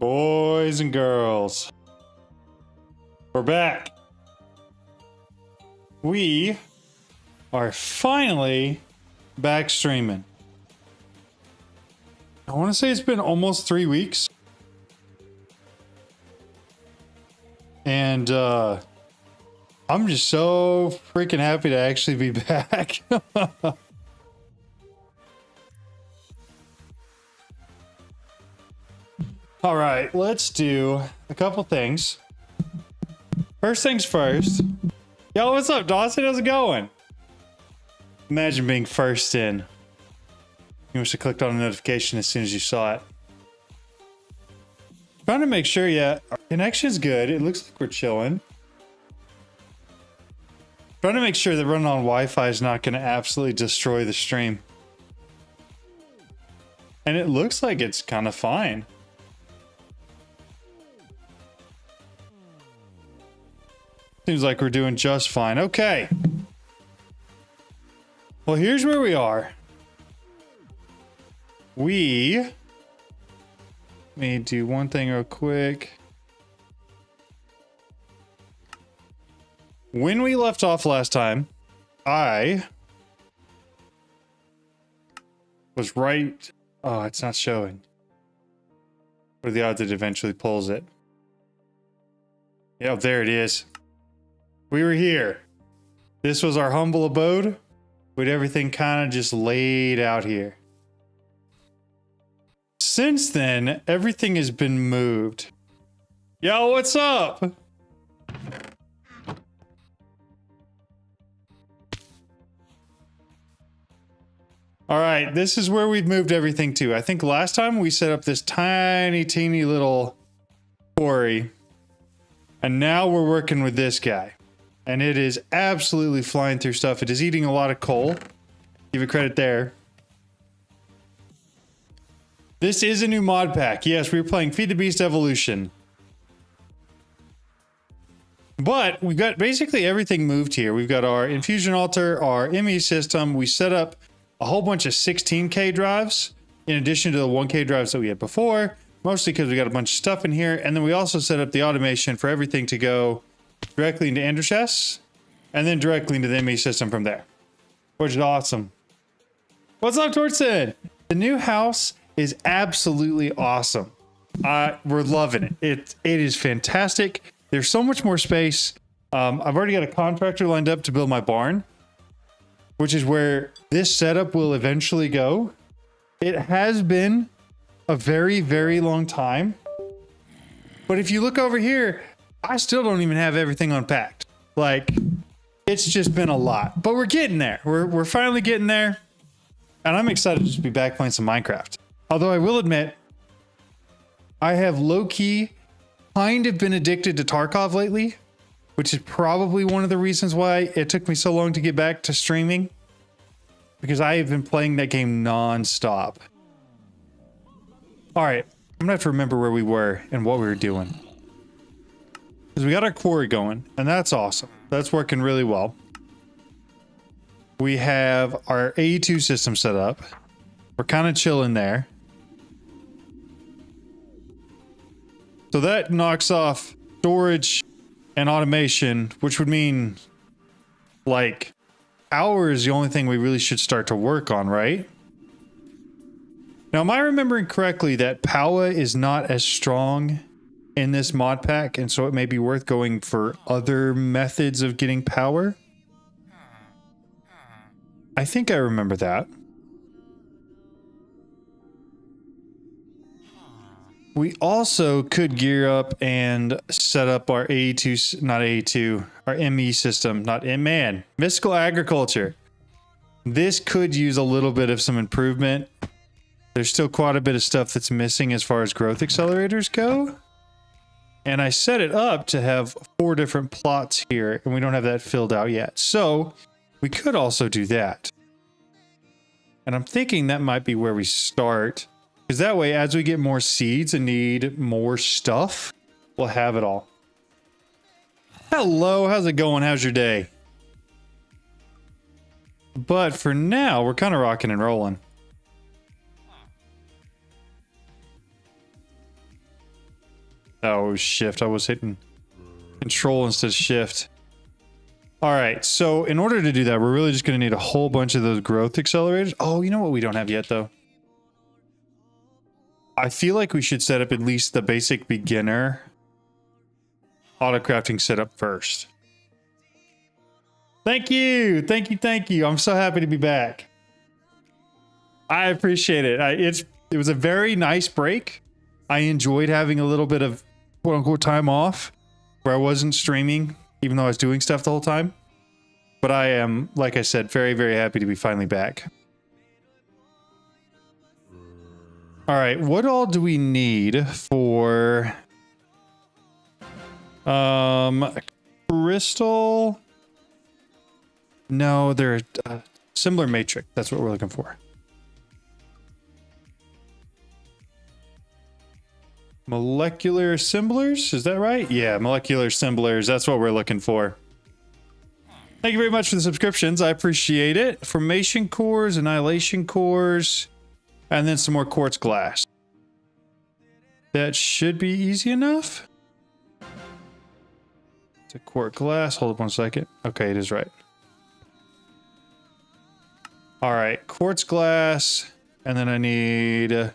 Boys and girls, we're back. We are finally back streaming. I want to say it's been almost 3 weeks. And I'm just so freaking happy to actually be back. All right, let's do a couple things. First things first. Yo, what's up, Dawson? How's it going? Imagine being first in. You must have clicked on a notification as soon as you saw it. Trying to make sure, yeah, our connection's good. It looks like we're chilling. Trying to make sure that running on Wi-Fi is not going to absolutely destroy the stream. And it looks like it's kind of fine. Seems like we're doing just fine. Okay. Well, here's where we are. Let me do one thing real quick. When we left off last time, I was right. Oh, it's not showing. What are the odds it eventually pulls it? Yep, there it is. We were here. This was our humble abode with everything kind of just laid out here. Since then, everything has been moved. Yo, what's up? All right, this is where we've moved everything to. I think last time we set up this tiny, teeny little quarry. And now we're working with this guy. And it is absolutely flying through stuff. It is eating a lot of coal. Give it credit there. This is a new mod pack. Yes, we were playing FTB Evolution. But we've got basically everything moved here. We've got our infusion altar, our ME system. We set up a whole bunch of 16K drives in addition to the 1K drives that we had before. Mostly because we got a bunch of stuff in here. And then we also set up the automation for everything to go directly into Ender chests and then directly into the ME system from there, which is awesome. What's up, Tortson? The new house is absolutely awesome. We're loving it. It is fantastic. There's so much more space. I've already got a contractor lined up to build my barn, which is where this setup will eventually go. It has been a very, very long time. But if you look over here, I still don't even have everything unpacked. Like, it's just been a lot. But we're getting there. We're finally getting there. And I'm excited to just be back playing some Minecraft. Although I will admit, I have low-key kind of been addicted to Tarkov lately, which is probably one of the reasons why it took me so long to get back to streaming. Because I have been playing that game non-stop. All right, I'm gonna have to remember where we were and what we were doing. Because we got our quarry going, and that's awesome. That's working really well. We have our AE2 system set up. We're kind of chilling there. So that knocks off storage and automation, which would mean, like, power is the only thing we really should start to work on, right? Now, am I remembering correctly that power is not as strong in this mod pack, and so it may be worth going for other methods of getting power? I think I remember that. We also could gear up and set up our AE2, not AE2, our ME system, not man, Mystical Agriculture. This could use a little bit of some improvement. There's still quite a bit of stuff that's missing as far as growth accelerators go. And I set it up to have 4 different plots here, and we don't have that filled out yet. So we could also do that. And I'm thinking that might be where we start. Because that way, as we get more seeds and need more stuff, we'll have it all. Hello, how's it going? How's your day? But for now, we're kind of rocking and rolling. Oh, shift. I was hitting control instead of shift. All right. So in order to do that, we're really just going to need a whole bunch of those growth accelerators. Oh, you know what we don't have yet, though? I feel like we should set up at least the basic beginner auto crafting setup first. Thank you. Thank you. Thank you. I'm so happy to be back. I appreciate it. It was a very nice break. I enjoyed having a little bit of quote unquote time off where I wasn't streaming, even though I was doing stuff the whole time. But I am, like I said, very, very happy to be finally back. All right, what all do we need for crystal? No, they're similar matrix. That's what we're looking for. Molecular assemblers, is that right? Yeah, molecular assemblers. That's what we're looking for. Thank you very much for the subscriptions. I appreciate it. Formation cores, annihilation cores, and then some more quartz glass. That should be easy enough. It's a quartz glass. Hold up 1 second. Okay, it is right. All right, quartz glass, and then I need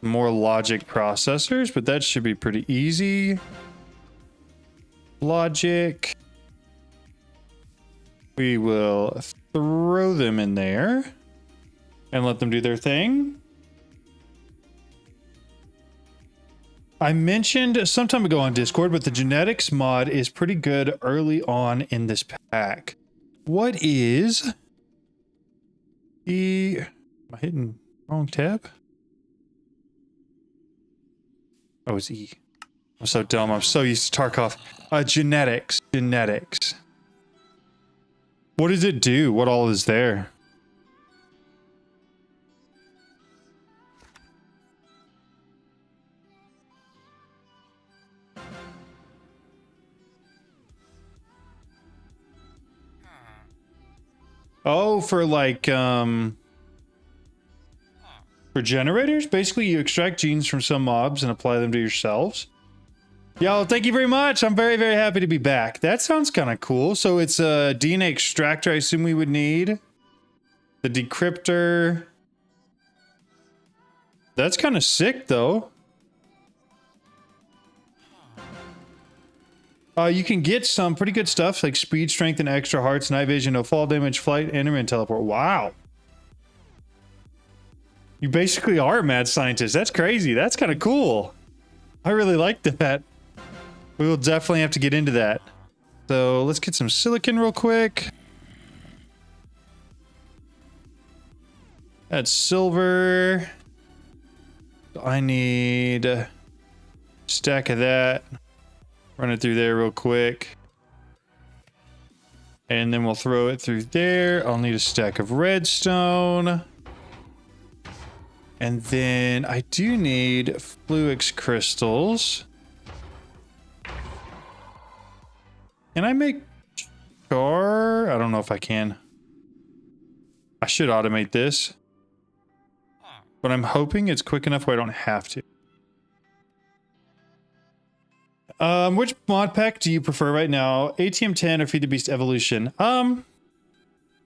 more logic processors, but that should be pretty easy. Logic. We will throw them in there and let them do their thing. I mentioned some time ago on Discord, but the genetics mod is pretty good early on in this pack. What is the... Am I hitting wrong tab? Oh, it's E. I'm so dumb. I'm so used to Tarkov. Genetics. Genetics. What does it do? What all is there? Oh, for like, for generators? Basically, you extract genes from some mobs and apply them to yourselves. Yo, thank you very much. I'm very, very happy to be back. That sounds kind of cool. So it's a DNA extractor, I assume we would need. The decryptor. That's kind of sick, though. You can get some pretty good stuff like speed, strength, and extra hearts, night vision, no fall damage, flight, enderman teleport. Wow. You basically are a mad scientist. That's crazy. That's kind of cool. I really like that. We will definitely have to get into that. So let's get some silicon real quick. That's silver. I need a stack of that. Run it through there real quick. And then we'll throw it through there. I'll need a stack of redstone. And then I do need fluix crystals. Can I make char? I don't know if I can. I should automate this. But I'm hoping it's quick enough where I don't have to. Which mod pack do you prefer right now? ATM 10 or FTB Evolution? Well,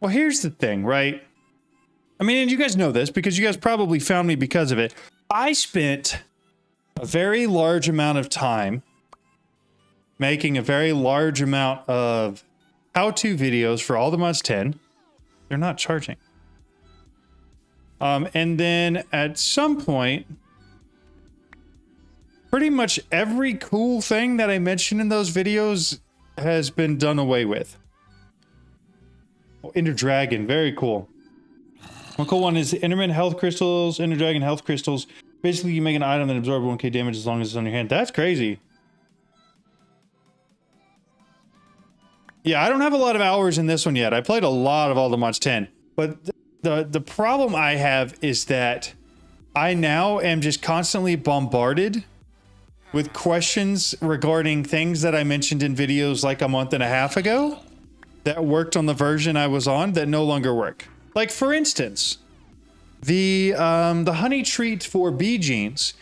here's the thing, right? I mean, and you guys know this because you guys probably found me because of it. I spent a very large amount of time making a very large amount of how-to videos for all the mods 10. They're not charging. And then at some point, pretty much every cool thing that I mentioned in those videos has been done away with. Oh, Ender Dragon, very cool. One cool one is Enderman Health Crystals, Ender Dragon Health Crystals. Basically, you make an item that absorbs 1k damage as long as it's on your hand. That's crazy. Yeah, I don't have a lot of hours in this one yet. I played a lot of all the mods 10. But the problem I have is that I now am just constantly bombarded with questions regarding things that I mentioned in videos like a month and a half ago that worked on the version I was on that no longer work. Like, for instance, the honey treat for bee genes.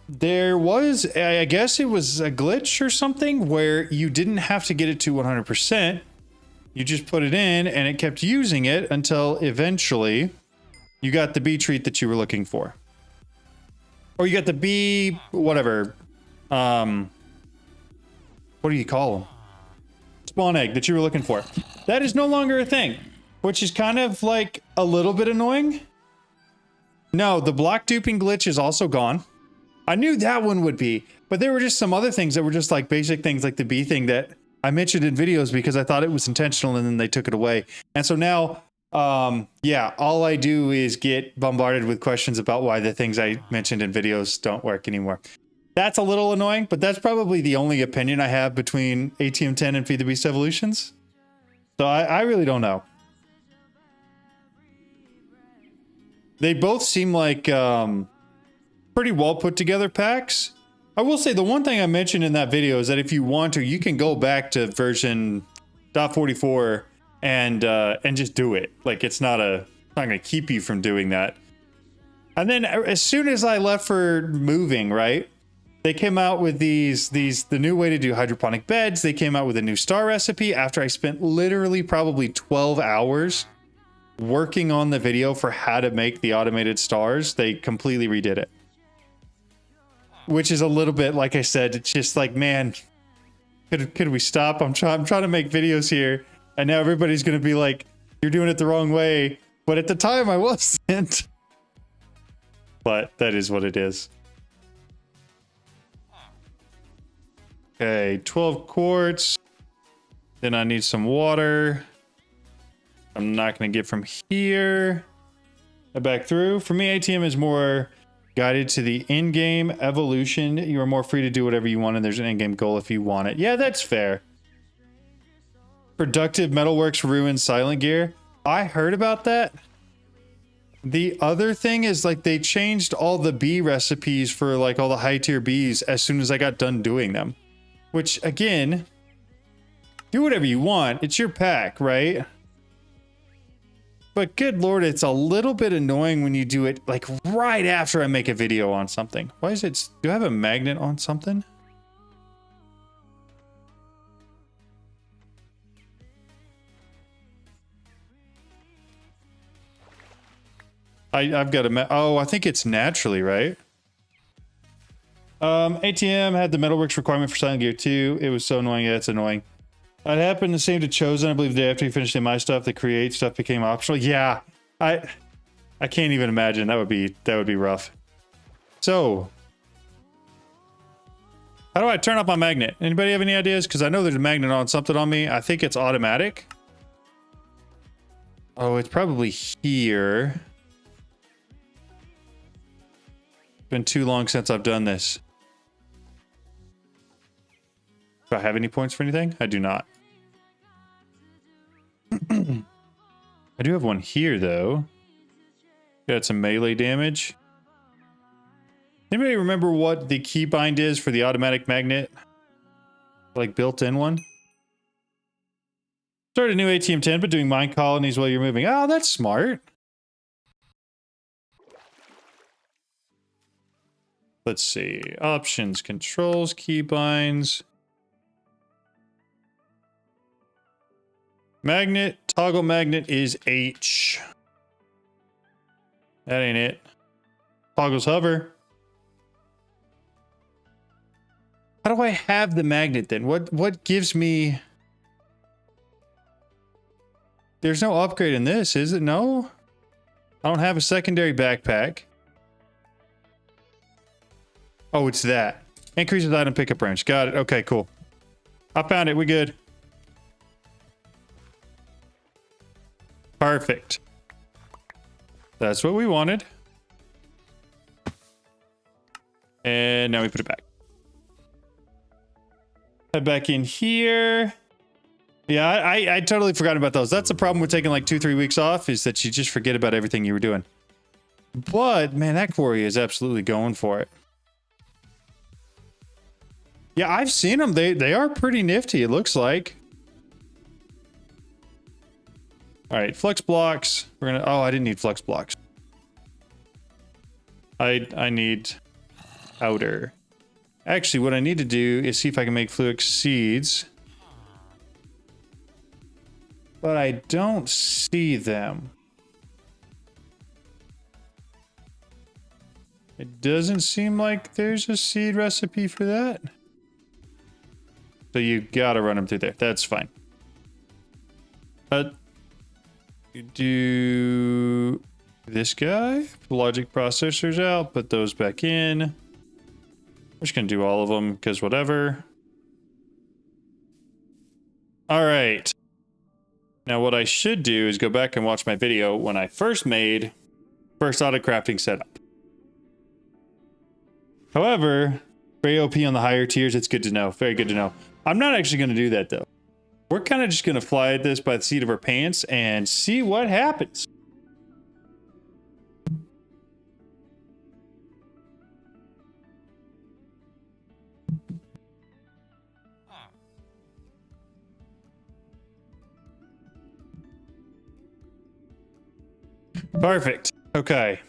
there was, I guess it was a glitch or something where you didn't have to get it to 100%. You just put it in and it kept using it until eventually you got the bee treat that you were looking for. Or you got the bee, whatever. What do you call them? Spawn egg that you were looking for. That is no longer a thing, which is kind of like a little bit annoying. No, the block duping glitch is also gone. I knew that one would be, but there were just some other things that were just like basic things like the bee thing that I mentioned in videos because I thought it was intentional and then they took it away. And so now, yeah, all I do is get bombarded with questions about why the things I mentioned in videos don't work anymore. That's a little annoying, but that's probably the only opinion I have between ATM 10 and FTB Evolutions. So I really don't know. They both seem like pretty well put together packs. I will say the one thing I mentioned in that video is that if you want to, you can go back to version .44 and just do it. Like it's not going to keep you from doing that. And then as soon as I left for moving, right? They came out with the new way to do hydroponic beds. They came out with a new star recipe after I spent literally probably 12 hours working on the video for how to make the automated stars. They completely redid it. Which is a little bit, like I said, it's just like, man, could we stop? I'm trying to make videos here. And now everybody's going to be like, you're doing it the wrong way. But at the time I wasn't. But that is what it is. Okay, 12 quartz. Then I need some water. I'm not going to get from here. Back through. For me, ATM is more guided to the in-game evolution. You are more free to do whatever you want, and there's an in-game goal if you want it. Yeah, that's fair. Productive Metalworks ruins Silent Gear. I heard about that. The other thing is like they changed all the bee recipes for like all the high tier bees as soon as I got done doing them. Which again, do whatever you want. It's your pack, right? But good lord, it's a little bit annoying when you do it like right after I make a video on something. Why is it? Do I have a magnet on something? I've got a oh, I think it's naturally, right? ATM had the metalworks requirement for Silent Gear 2. It was so annoying. Yeah, it's annoying. It happened the same to Chosen. I believe the day after you finished my stuff, the create stuff became optional. Yeah, I can't even imagine. That would be rough. So, how do I turn off my magnet? Anybody have any ideas? Because I know there's a magnet on something on me. I think it's automatic. Oh, it's probably here. It's been too long since I've done this. Do I have any points for anything? I do not. I do have one here, though. Got some melee damage. Anybody remember what the keybind is for the automatic magnet? Like built-in one? Start a new ATM 10, but doing mine colonies while you're moving. Oh, that's smart. Let's see. Options, controls, keybinds. Magnet, toggle magnet is H. That ain't it. Toggles hover. How do I have the magnet then? What gives me... There's no upgrade in this, is it? No? I don't have a secondary backpack. Oh, it's that. Increases item pickup range. Got it. Okay, cool. I found it. We good. Perfect. That's what we wanted. And now we put it back. Head back in here. Yeah, I totally forgot about those. That's the problem with taking like 2-3 weeks off, is that you just forget about everything you were doing. But man, that quarry is absolutely going for it. Yeah, I've seen them. They are pretty nifty, it looks like. All right, flex blocks. We're gonna. Oh, I didn't need flex blocks. I need outer. Actually, what I need to do is see if I can make fluic seeds. But I don't see them. It doesn't seem like there's a seed recipe for that. So you gotta run them through there. That's fine. Do this guy. Logic processors out. Put those back in. I'm just gonna do all of them because whatever. All right. Now what I should do is go back and watch my video when I first made first auto crafting setup. However, very OP on the higher tiers. It's good to know. Very good to know. I'm not actually going to do that though. We're kind of just going to fly at this by the seat of our pants and see what happens. Perfect. Okay.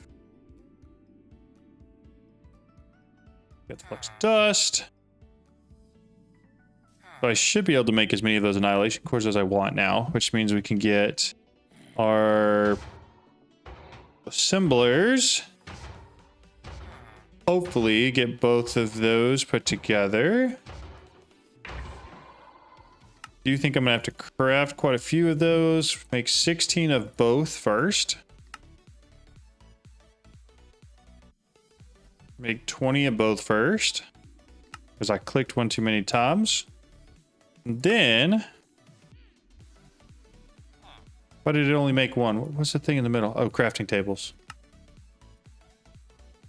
Got the flux dust. So I should be able to make as many of those annihilation cores as I want now, which means we can get our assemblers. Hopefully get both of those put together. Do you think I'm gonna have to craft quite a few of those? Make 16 of both first. Make 20 of both first. Because I clicked one too many times. And then... why did it only make one? What's the thing in the middle? Oh, crafting tables.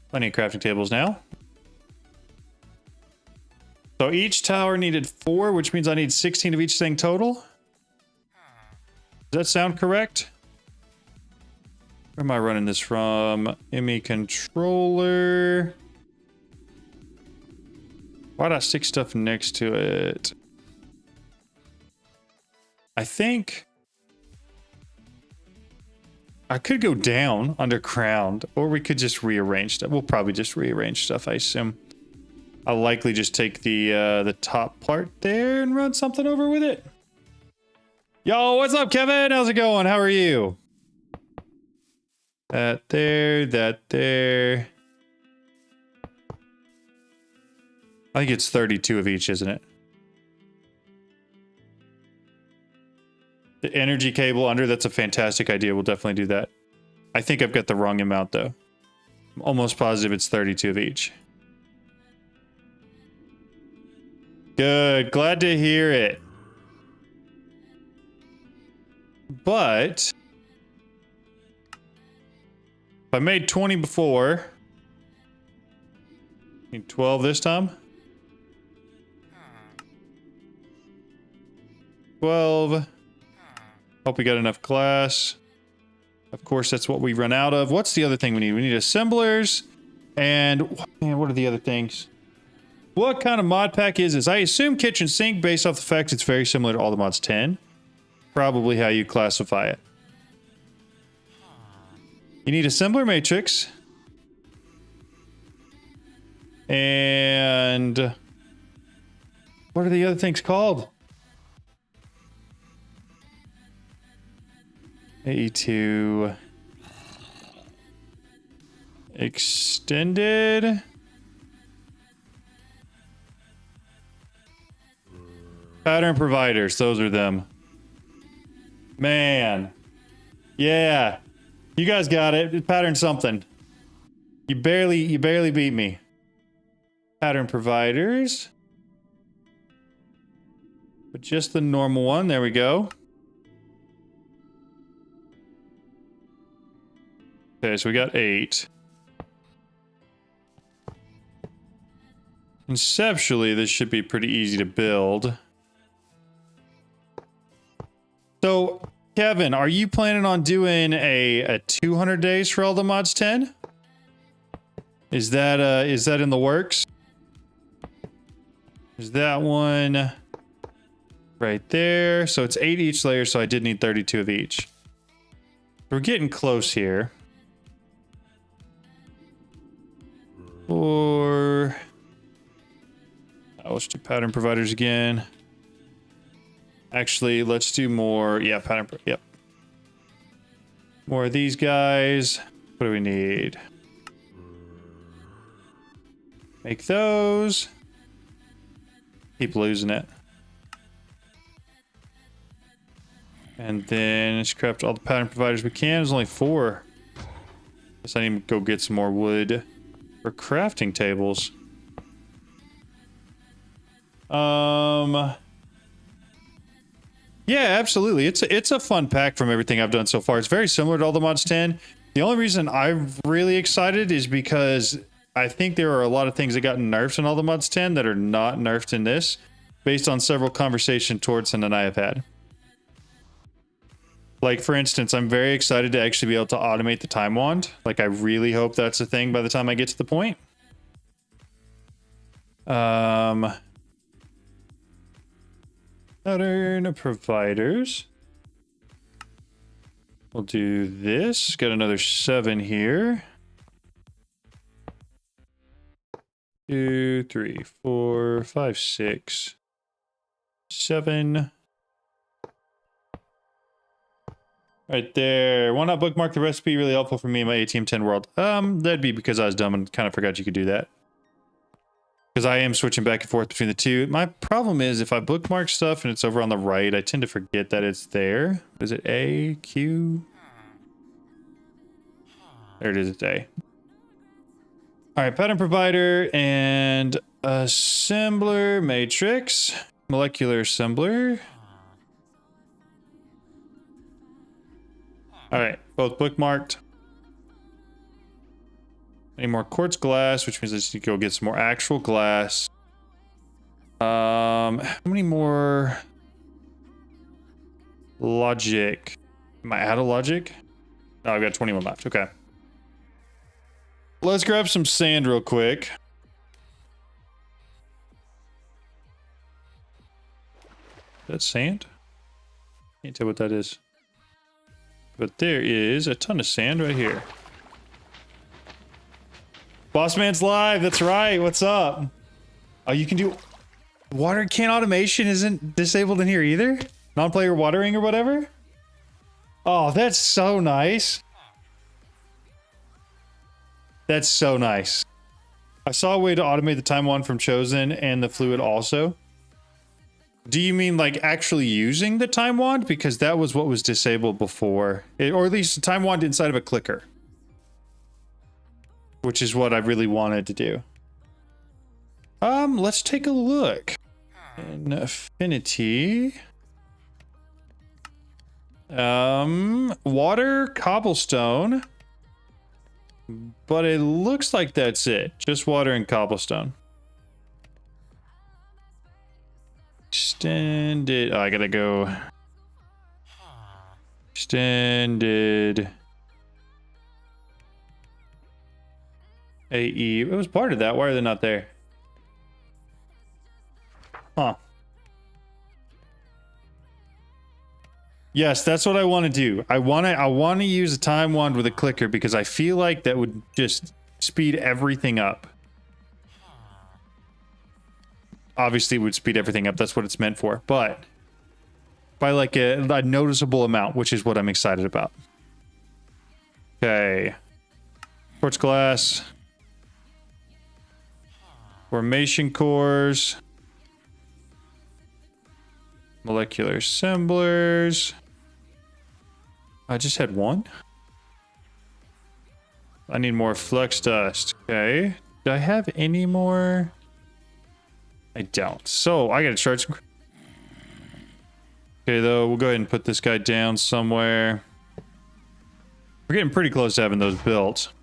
Plenty of crafting tables now. So each tower needed 4, which means I need 16 of each thing total. Does that sound correct? Where am I running this from? ME controller. Why'd I stick stuff next to it? I think I could go down underground, or we could just rearrange stuff. We'll probably just rearrange stuff, I assume. I'll likely just take the top part there and run something over with it. Yo, what's up, Kevin? How's it going? How are you? That there, that there. I think it's 32 of each, isn't it? The energy cable under, that's a fantastic idea. We'll definitely do that. I think I've got the wrong amount, though. I'm almost positive it's 32 of each. Good. Glad to hear it. But... if I made 20 before... need 12 this time? 12. Hope we got enough glass. Of course, that's what we run out of. What's the other thing we need? We need assemblers. And, man, what are the other things? What kind of mod pack is this? I assume kitchen sink based off the fact it's very similar to all the mods 10. Probably how you classify it. You need assembler matrix. And what are the other things called? A2 extended pattern providers. Those are them. Man. Yeah. You guys got it. Pattern something. You barely beat me. Pattern providers. But just the normal one. There we go. Okay, so we got 8. Conceptually, this should be pretty easy to build. So, Kevin, are you planning on doing a 200 days for all the mods 10? Is that in the works? Is that one right there? So it's 8 each layer, so I did need 32 of each. We're getting close here. Or let's do pattern providers again. Actually, let's do more. Yeah, pattern. Yep. More of these guys. What do we need? Make those. Keep losing it. And then let's craft all the pattern providers we can. There's only 4. Guess I need to go get some more wood for crafting tables. Yeah, absolutely. It's a fun pack from everything I've done so far. It's very similar to all the mods 10. The only reason I'm really excited is because I think there are a lot of things that got nerfed in all the mods 10 that are not nerfed in this, based on several conversations Tortson and I have had. Like, for instance, I'm very excited to actually be able to automate the time wand. Like, I really hope that's a thing by the time I get to the point. Pattern providers. We'll do this. Got another 7 here. 2, 3, 4, 5, 6, 7. Right there. Why not bookmark the recipe? Really helpful for me in my ATM 10 world. That'd be because I was dumb and kind of forgot you could do that. Because I am switching back and forth between the two. My problem is if I bookmark stuff and it's over on the right, I tend to forget that it's there. Is it A, Q? There it is, it's A. All right, pattern provider and assembler matrix, molecular assembler. All right, both bookmarked. Any more quartz glass, which means I just need to go get some more actual glass. How many more logic? Am I out of logic? Oh, I've got 21 left. Okay. Let's grab some sand real quick. Is that sand? Can't tell what that is. But there is a ton of sand right here. Bossman's live, that's right. What's up? Oh, you can do water can automation isn't disabled in here either? Non-player watering or whatever? Oh, that's so nice. That's so nice. I saw a way to automate the time wand from Chosen and the fluid also. Do you mean like actually using the time wand? Because that was what was disabled before. Or at least the time wand inside of a clicker. Which is what I really wanted to do. Let's take a look. In affinity. Water, cobblestone. But it looks like that's it. Just water and cobblestone. Extended. Oh, I gotta go. Extended. AE. It was part of that. Why are they not there? Huh. Yes, that's what I want to do. I want to use a time wand with a clicker because I feel like that would just speed everything up. Obviously, it would speed everything up. That's what it's meant for. But by like a noticeable amount, which is what I'm excited about. Okay. Quartz glass. Formation cores. Molecular assemblers. I just had one. I need more flux dust. Okay. Do I have any more? I don't. So I gotta charge some. Okay, though, we'll go ahead and put this guy down somewhere. We're getting pretty close to having those built.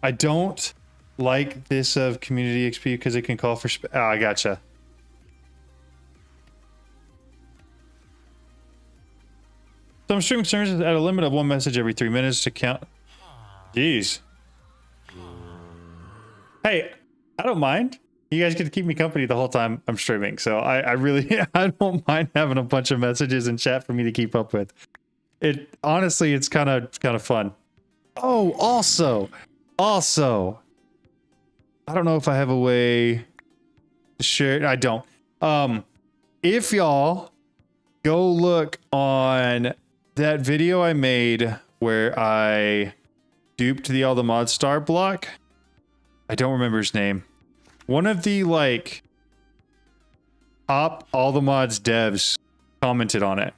I don't like this of community XP because it can call for oh, I gotcha. Some streaming services at a limit of 1 message every 3 minutes to count. Jeez. Hey, I don't mind. You guys get to keep me company the whole time I'm streaming. So I really, I don't mind having a bunch of messages in chat for me to keep up with. It honestly, it's kind of fun. Oh, also, I don't know if I have a way to share it. I don't. If y'all go look on that video I made where I duped the All the Mod Star block, I don't remember his name. One of the like top All the Mods devs commented on it,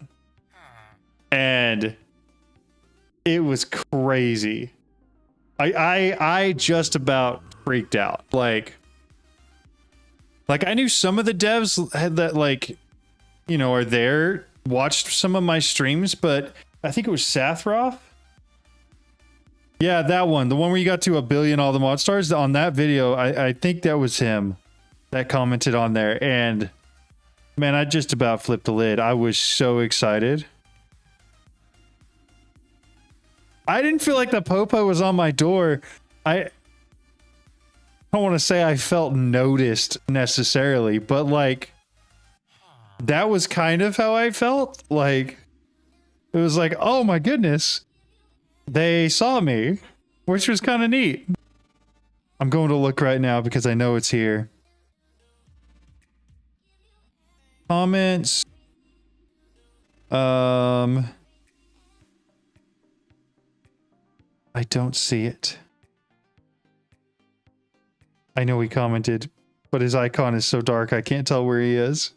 and it was crazy. I just about freaked out. Like I knew some of the devs had that, like, you know, are there, watched some of my streams, but I think it was Sathroff. Yeah, that one. The one where you got to 1 billion All the Mod Stars. On that video, I think that was him that commented on there. And man, I just about flipped the lid. I was so excited. I didn't feel like the popo was on my door. I don't want to say I felt noticed necessarily, but like that was kind of how I felt. Like it was like, oh my goodness, they saw me, which was kind of neat. I'm going to look right now because I know it's here. Comments. I don't see it. I know he commented, but his icon is so dark I can't tell where he is.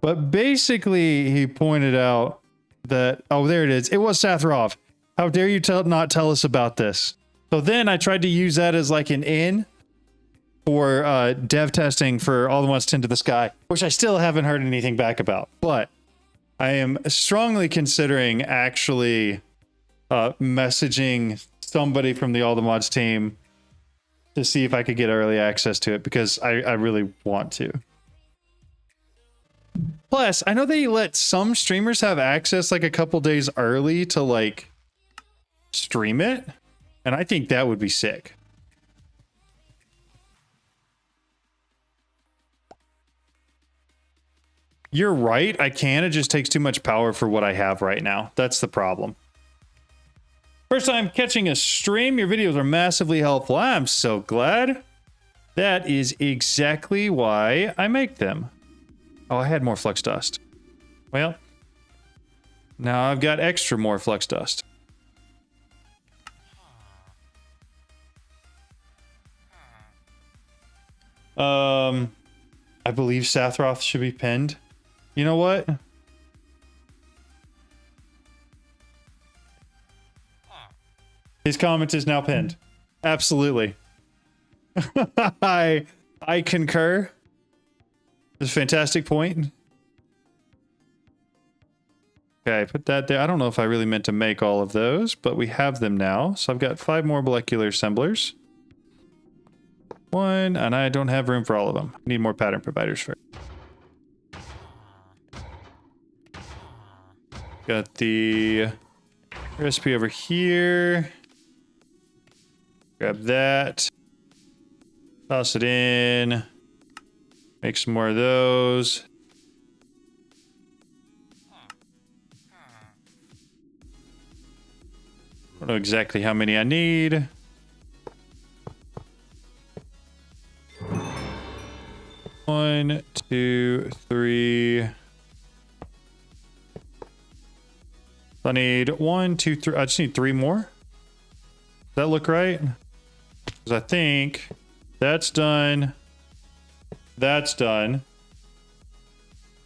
But basically, he pointed out that, oh, there it is. It was Sathrov. How dare you not tell us about this? So then I tried to use that as like an in for dev testing for All the Mods 10 to the Sky, which I still haven't heard anything back about. But I am strongly considering actually messaging somebody from the All the Mods team to see if I could get early access to it, because I really want to. Plus, I know they let some streamers have access like a couple days early to like stream it, and I think that would be sick. You're right, I can. It just takes too much power for what I have right now. That's the problem. First time catching a stream. Your videos are massively helpful. I'm so glad. That is exactly why I make them. Oh, I had more flux dust. Well, now I've got extra more flux dust. I believe Sathroth should be pinned. You know what? His comment is now pinned. Absolutely. I concur. It's a fantastic point. Okay, put that there. I don't know if I really meant to make all of those, but we have them now. So I've got 5 more molecular assemblers. 1, and I don't have room for all of them. I need more pattern providers first. Got the recipe over here. Grab that. Toss it in. Make some more of those. Don't know exactly how many I need. One, 2, 3. I need 1, 2, 3. I just need 3 more. Does that look right? Because I think that's done. That's done.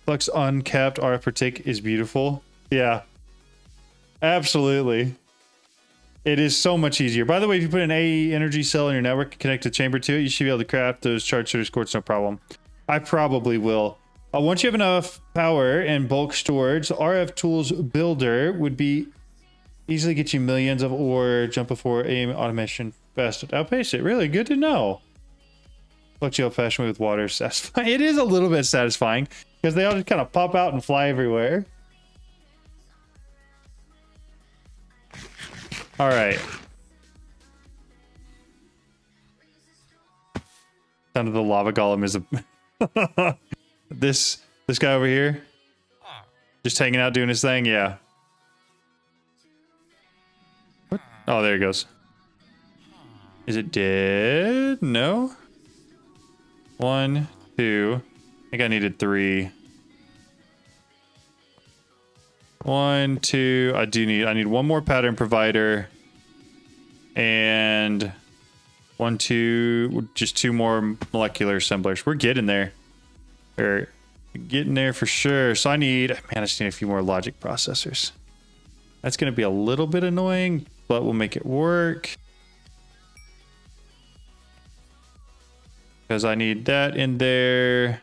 Flux uncapped RF per tick is beautiful. Yeah. Absolutely. It is so much easier. By the way, if you put an AE energy cell in your network, connect a chamber to it, you should be able to craft those charge shooter quartz, no problem. I probably will. Once you have enough power and bulk storage, RF Tools Builder would be easily get you millions of ore, jump before aim automation fast outpace it. Really good to know. Fluxio fashion with water satisfying. It is a little bit satisfying because they all just kind of pop out and fly everywhere. All right. Sound of the lava golem is a this guy over here. Just hanging out doing his thing, yeah. What? Oh, there he goes. Is it dead? No. 1, 2. I think I needed 3. 1, 2. I need one more pattern provider. And 1, 2, just 2 more molecular assemblers. We're getting there. We're getting there for sure. So I just need a few more logic processors. That's going to be a little bit annoying, but we'll make it work. Because I need that in there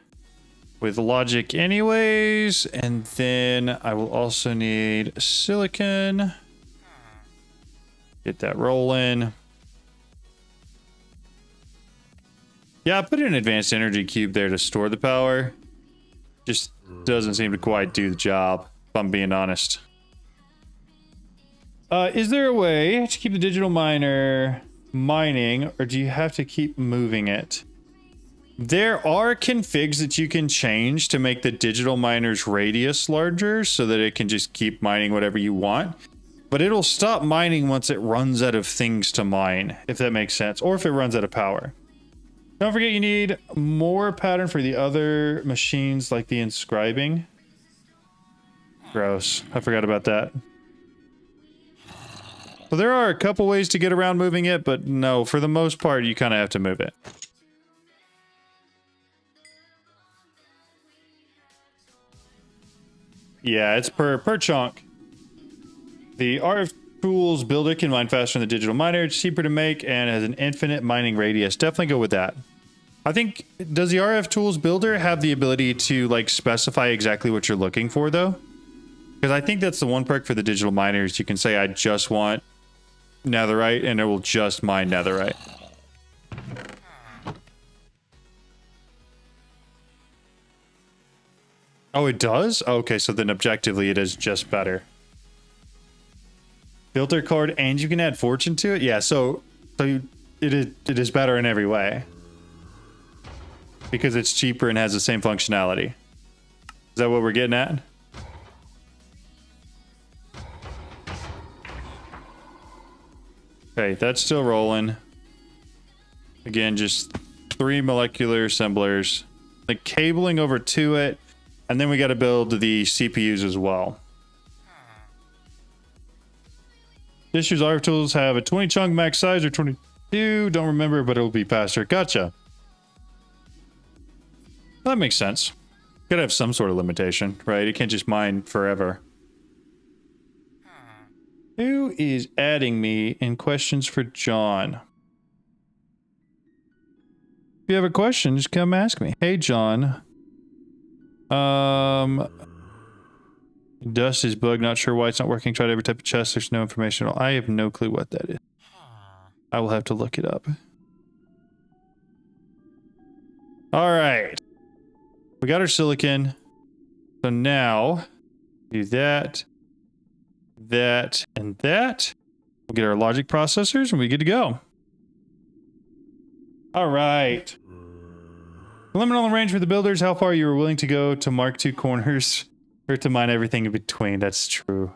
with logic anyways. And then I will also need silicon. Get that rolling. Yeah, I put in an advanced energy cube there to store the power. Just doesn't seem to quite do the job, if I'm being honest. Is there a way to keep the digital miner mining, or do you have to keep moving it? There are configs that you can change to make the digital miner's radius larger so that it can just keep mining whatever you want. But it'll stop mining once it runs out of things to mine, if that makes sense, or if it runs out of power. Don't forget you need more pattern for the other machines like the inscribing. Gross. I forgot about that. So there are a couple ways to get around moving it, but no, for the most part, you kind of have to move it. Yeah, it's per chunk. The RF Tools Builder can mine faster than the digital miner. It's cheaper to make and has an infinite mining radius. Definitely go with that. I think, does the RF Tools Builder have the ability to like specify exactly what you're looking for though? Because I think that's the one perk for the digital miners. You can say, I just want netherite, and it will just mine netherite. Oh, it does? Okay, so then objectively it is just better. Filter card, and you can add fortune to it? Yeah, so it is better in every way. Because it's cheaper and has the same functionality. Is that what we're getting at? Okay, that's still rolling. Again, just 3 molecular assemblers. The cabling over to it. And then we got to build the CPUs as well. This year's RF tools have a 20 chunk max size or 22. Don't remember, but it'll be faster. Gotcha. That makes sense. Gotta have some sort of limitation, right? It can't just mine forever. Who is adding me in questions for John? If you have a question, just come ask me. Hey, John. Dust is bugged. Not sure why it's not working. Tried every type of chest. There's no information at all. I have no clue what that is. I will have to look it up. All right. We got our silicon. So now do that, that, and that. We'll get our logic processors and we get to go. All right. Limit on the range for the builders. How far you are willing to go to mark 2 corners or to mine everything in between. That's true.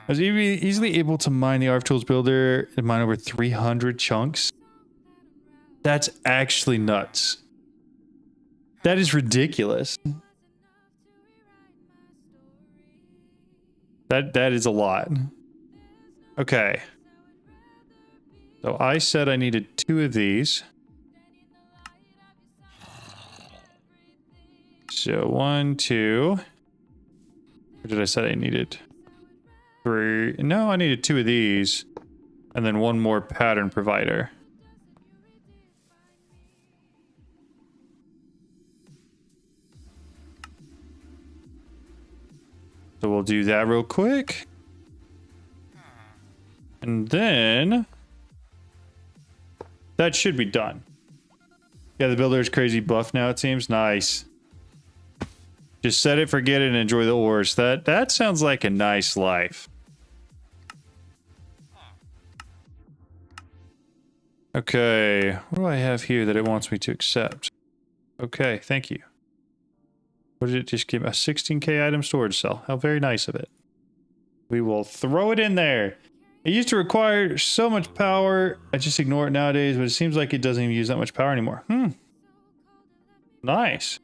I was easily able to mine the RF Tools Builder and mine over 300 chunks. That's actually nuts. That is ridiculous. That is a lot. Okay. So I said I needed 2 of these. So 1, 2. Or did I say I needed 3? No, I needed 2 of these. And then 1 more pattern provider. So we'll do that real quick. And then that should be done. Yeah, the builder is crazy buff now, it seems. Nice. Just set it, forget it, and enjoy the ores. That sounds like a nice life. Okay, what do I have here that it wants me to accept? Okay, thank you. What did it just give? A 16K item storage cell. How very nice of it. We will throw it in there. It used to require so much power. I just ignore it nowadays, but it seems like it doesn't even use that much power anymore. Nice.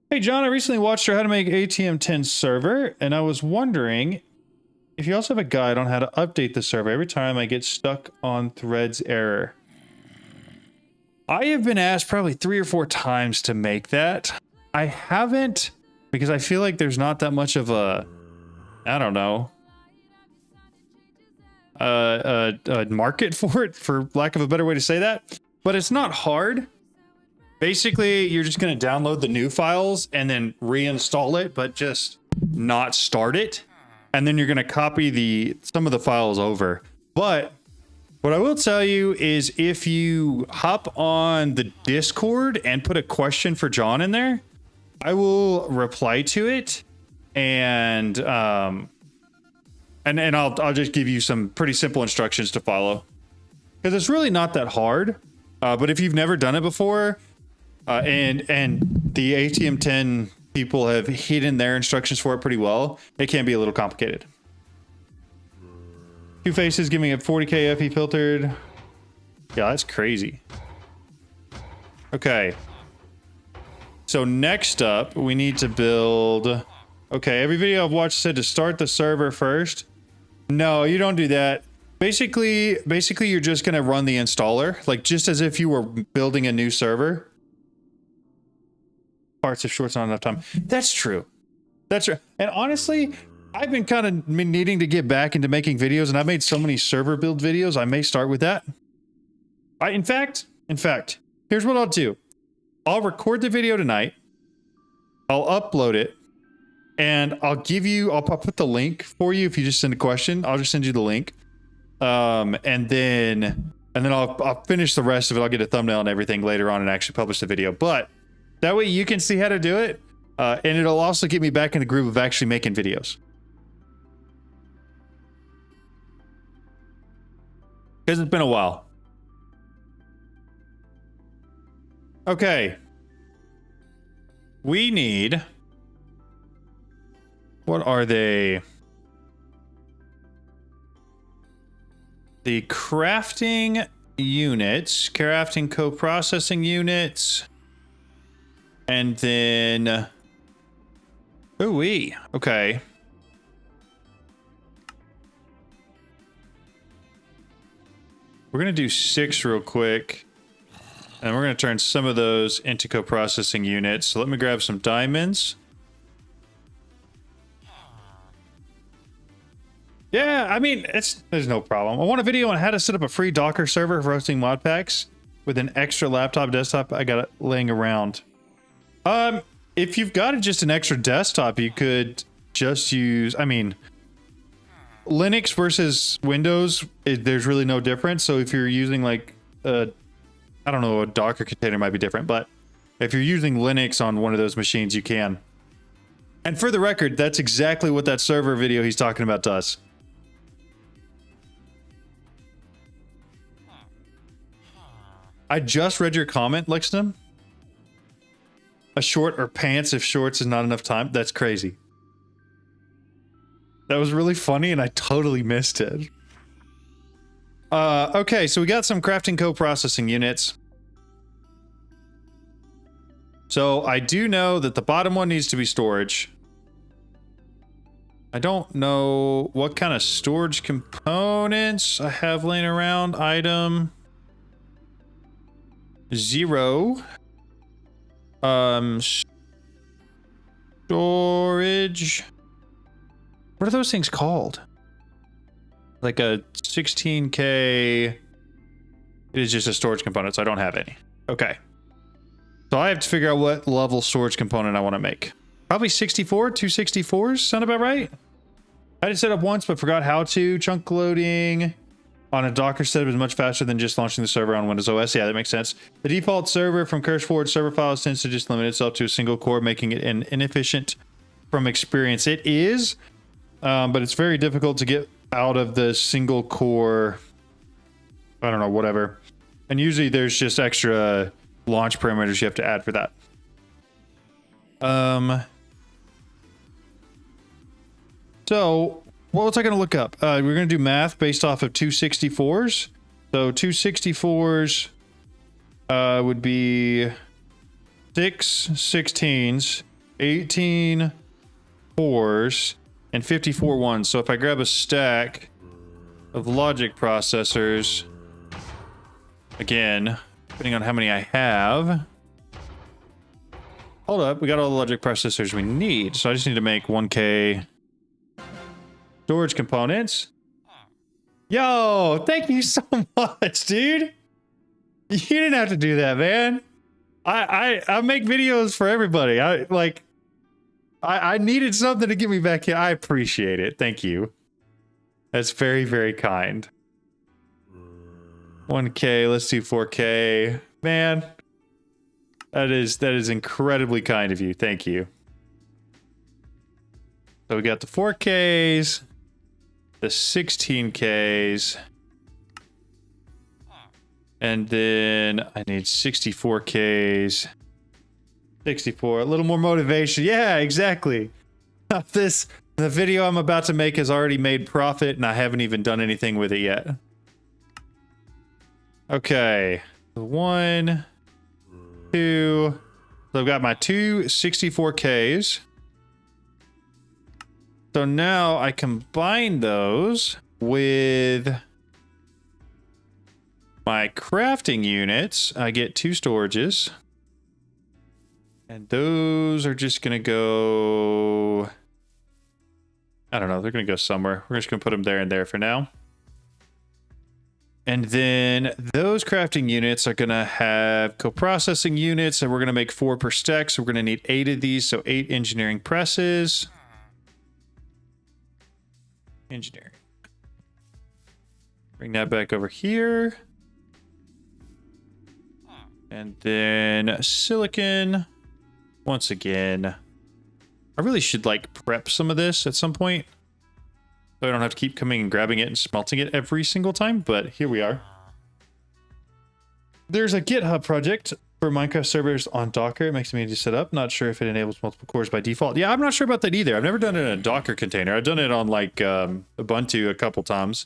Hey, John, I recently watched your How to Make ATM 10 server, and I was wondering if you also have a guide on how to update the server every time I get stuck on threads error. I have been asked probably 3 or 4 times to make that. I haven't, because I feel like there's not that much of a, I don't know, a market for it, for lack of a better way to say that. But it's not hard. Basically, you're just going to download the new files and then reinstall it, but just not start it. And then you're going to copy some of the files over. But what I will tell you is if you hop on the Discord and put a question for John in there, I will reply to it, and I'll just give you some pretty simple instructions to follow, because it's really not that hard. But if you've never done it before, and the ATM 10 people have hidden their instructions for it pretty well, it can be a little complicated. Two Faces giving it 40k FE filtered. Yeah, that's crazy. Okay. So next up, we need to build... Okay, every video I've watched said to start the server first. No, you don't do that. Basically, you're just going to run the installer, like just as if you were building a new server. Parts if short's not enough time. That's true. That's true. And honestly, I've been kind of needing to get back into making videos, and I've made so many server build videos. I may start with that. In fact, here's what I'll do. I'll record the video tonight. I'll upload it, and I'll put the link for you if you just send a question. I'll just send you the link. And then I'll finish the rest of it. I'll get a thumbnail and everything later on and actually publish the video. But that way you can see how to do it. And it'll also get me back in the groove of actually making videos. Because it's been a while. Okay. We need... What are they? The crafting units, crafting co-processing units, and then... Ooh-wee. Okay. We're going to do 6 real quick. And we're going to turn some of those into co-processing units. So let me grab some diamonds. Yeah, I mean, there's no problem. I want a video on how to set up a free Docker server for hosting mod packs with an extra laptop, desktop I got it laying around. If you've got just an extra desktop, you could just use, I mean, Linux versus Windows, there's really no difference. So if you're using like, I don't know, a Docker container might be different, but if you're using Linux on one of those machines, you can. And for the record, that's exactly what that server video he's talking about does. I just read your comment, Lexington. A short or pants if shorts is not enough time. That's crazy. That was really funny and I totally missed it. Okay, so we got some crafting co-processing units. So I do know that the bottom one needs to be storage. I don't know what kind of storage components I have laying around. Item 0. Storage. What are those things called? Like a 16K. It is just a storage component, so I don't have any. Okay. So I have to figure out what level storage component I want to make. Probably 64, 264s sound about right? I did set up once, but forgot how to. Chunk loading on a Docker setup is much faster than just launching the server on Windows OS. Yeah, that makes sense. The default server from CurseForward server files tends to just limit itself to a single core, making it inefficient from experience. It is, but it's very difficult to get out of the single core I don't know, whatever. And usually there's just extra launch parameters you have to add for that. So what was I going to look up? We're going to do math based off of 264s. So 264s would be 6 16s, 18 4s, and 54 1s. So if I grab a stack of logic processors, again, depending on how many I have. Hold up, we got all the logic processors we need. So I just need to make 1K storage components. Yo, thank you so much, dude. You didn't have to do that, man. I make videos for everybody. I needed something to get me back here. I appreciate it. Thank you. That's very, very kind. 1K, let's do 4K. Man, that is incredibly kind of you. Thank you. So we got the 4Ks, the 16Ks, and then I need 64Ks. 64, a little more motivation. Yeah, exactly. The video I'm about to make has already made profit and I haven't even done anything with it yet. Okay, 1, 2. So I've got my two 64Ks. So now I combine those with my crafting units. I get 2 storages. And those are just going to go... I don't know. They're going to go somewhere. We're just going to put them there and there for now. And then those crafting units are going to have co-processing units. And we're going to make 4 per stack. So we're going to need 8 of these. So 8 engineering presses. Engineering. Bring that back over here. And then silicon. Once again, I really should like prep some of this at some point, so I don't have to keep coming and grabbing it and smelting it every single time, but here we are. There's a GitHub project for Minecraft servers on Docker. It makes me easy to set up. Not sure if it enables multiple cores by default. Yeah, I'm not sure about that either. I've never done it in a Docker container. I've done it on like Ubuntu a couple times,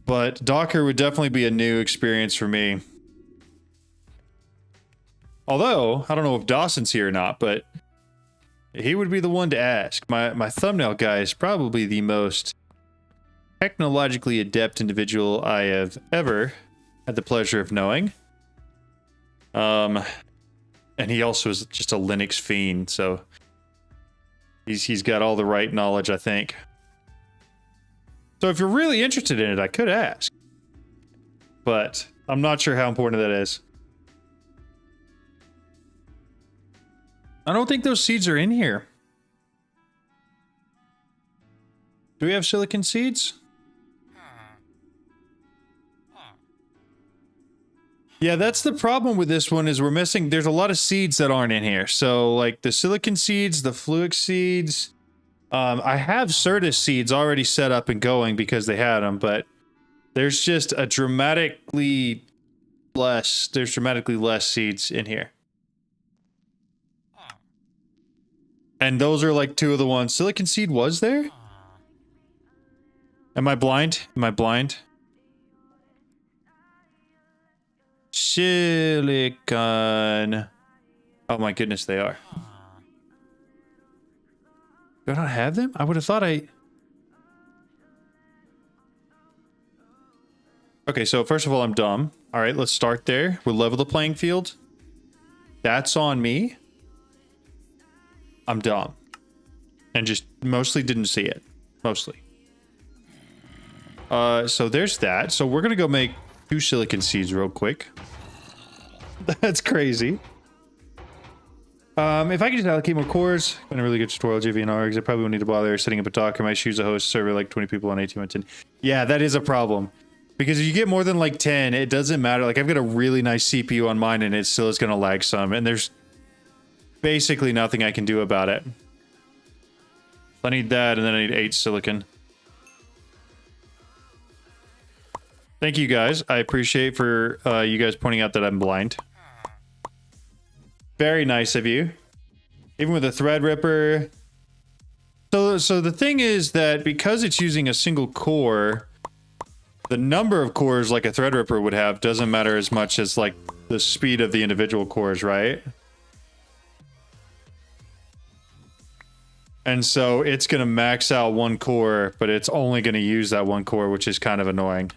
but Docker would definitely be a new experience for me. Although, I don't know if Dawson's here or not, but he would be the one to ask. My thumbnail guy is probably the most technologically adept individual I have ever had the pleasure of knowing. And he also is just a Linux fiend, so he's got all the right knowledge, I think. So if you're really interested in it, I could ask. But I'm not sure how important that is. I don't think those seeds are in here. Do we have silicon seeds? Yeah, that's the problem with this one is we're missing. There's a lot of seeds that aren't in here. So like the silicon seeds, the fluix seeds. I have Certus seeds already set up and going because they had them, but there's just a dramatically less seeds in here. And those are like 2 of the ones. Silicon seed was there? Am I blind? Am I blind? Silicon. Oh my goodness, they are. Do I not have them? I would have thought I... Okay, so first of all, I'm dumb. All right, let's start there. We'll level the playing field. That's on me. I'm dumb. And just mostly didn't see it. Mostly. So there's that. So we're going to go make 2 silicon seeds real quick. That's crazy. If I could just allocate more cores, been a really good tutorial, JVNR, because I probably won't need to bother setting up a Docker. My choose a host server like 20 people on 18.10. Yeah, that is a problem. Because if you get more than like 10, it doesn't matter. Like I've got a really nice CPU on mine and it still is going to lag some. And there's basically nothing I can do about it. I need that, and then I need 8 silicon. Thank you guys. I appreciate for you guys pointing out that I'm blind. Very nice of you. Even with a Threadripper. So the thing is that because it's using a single core, the number of cores like a Threadripper would have doesn't matter as much as like the speed of the individual cores, right? And so it's going to max out one core, but it's only going to use that one core, which is kind of annoying.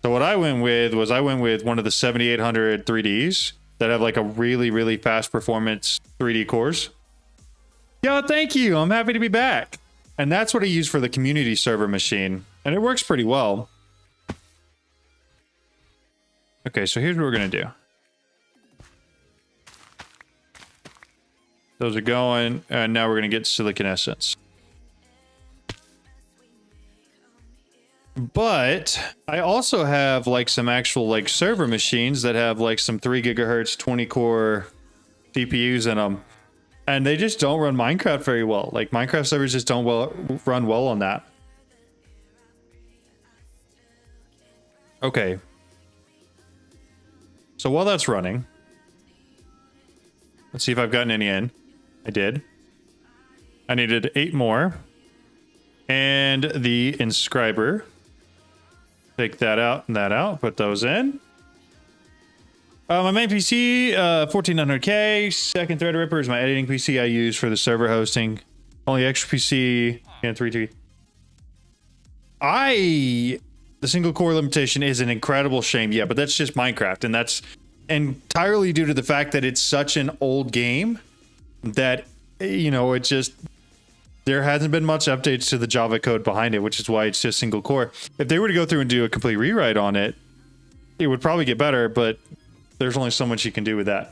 So what I went with was one of the 7800 3Ds that have like a really, really fast performance 3D cores. Yo, thank you. I'm happy to be back. And that's what I use for the community server machine. And it works pretty well. Okay, so here's what we're going to do. Those are going, and now we're going to get silicon essence. But I also have like some actual like server machines that have like some 3 gigahertz 20 core CPUs in them. And they just don't run Minecraft very well. Like Minecraft servers just don't run well on that. Okay. So while that's running, let's see if I've gotten any in. I did. I needed 8 more. And the inscriber. Take that out and that out. Put those in. My main PC, 1400K. Second Threadripper is my editing PC I use for the server hosting. Only extra PC and 3T. The single core limitation is an incredible shame. Yeah, but that's just Minecraft. And that's entirely due to the fact that it's such an old game that, you know, it just, there hasn't been much updates to the Java code behind it, which is why it's just single core. If they were to go through and do a complete rewrite on it, it would probably get better, but there's only so much you can do with that.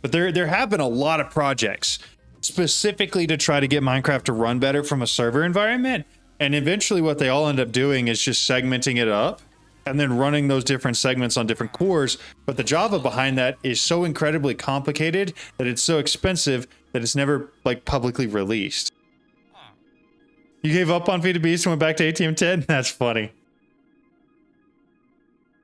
But there have been a lot of projects specifically to try to get Minecraft to run better from a server environment. And eventually what they all end up doing is just segmenting it up and then running those different segments on different cores. But the Java behind that is so incredibly complicated that it's so expensive that it's never like publicly released. You gave up on FTB Evolution and went back to ATM10? That's funny.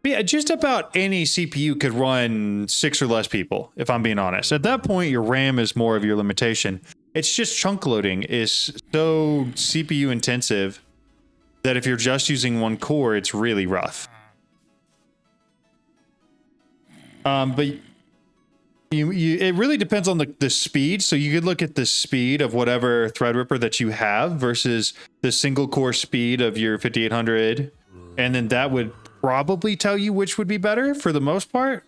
But yeah, just about any CPU could run 6 or less people, if I'm being honest. At that point, your RAM is more of your limitation. It's just chunk loading is so CPU intensive that if you're just using one core, it's really rough. But it really depends on the speed. So you could look at the speed of whatever Threadripper that you have versus the single core speed of your 5800. And then that would probably tell you which would be better for the most part.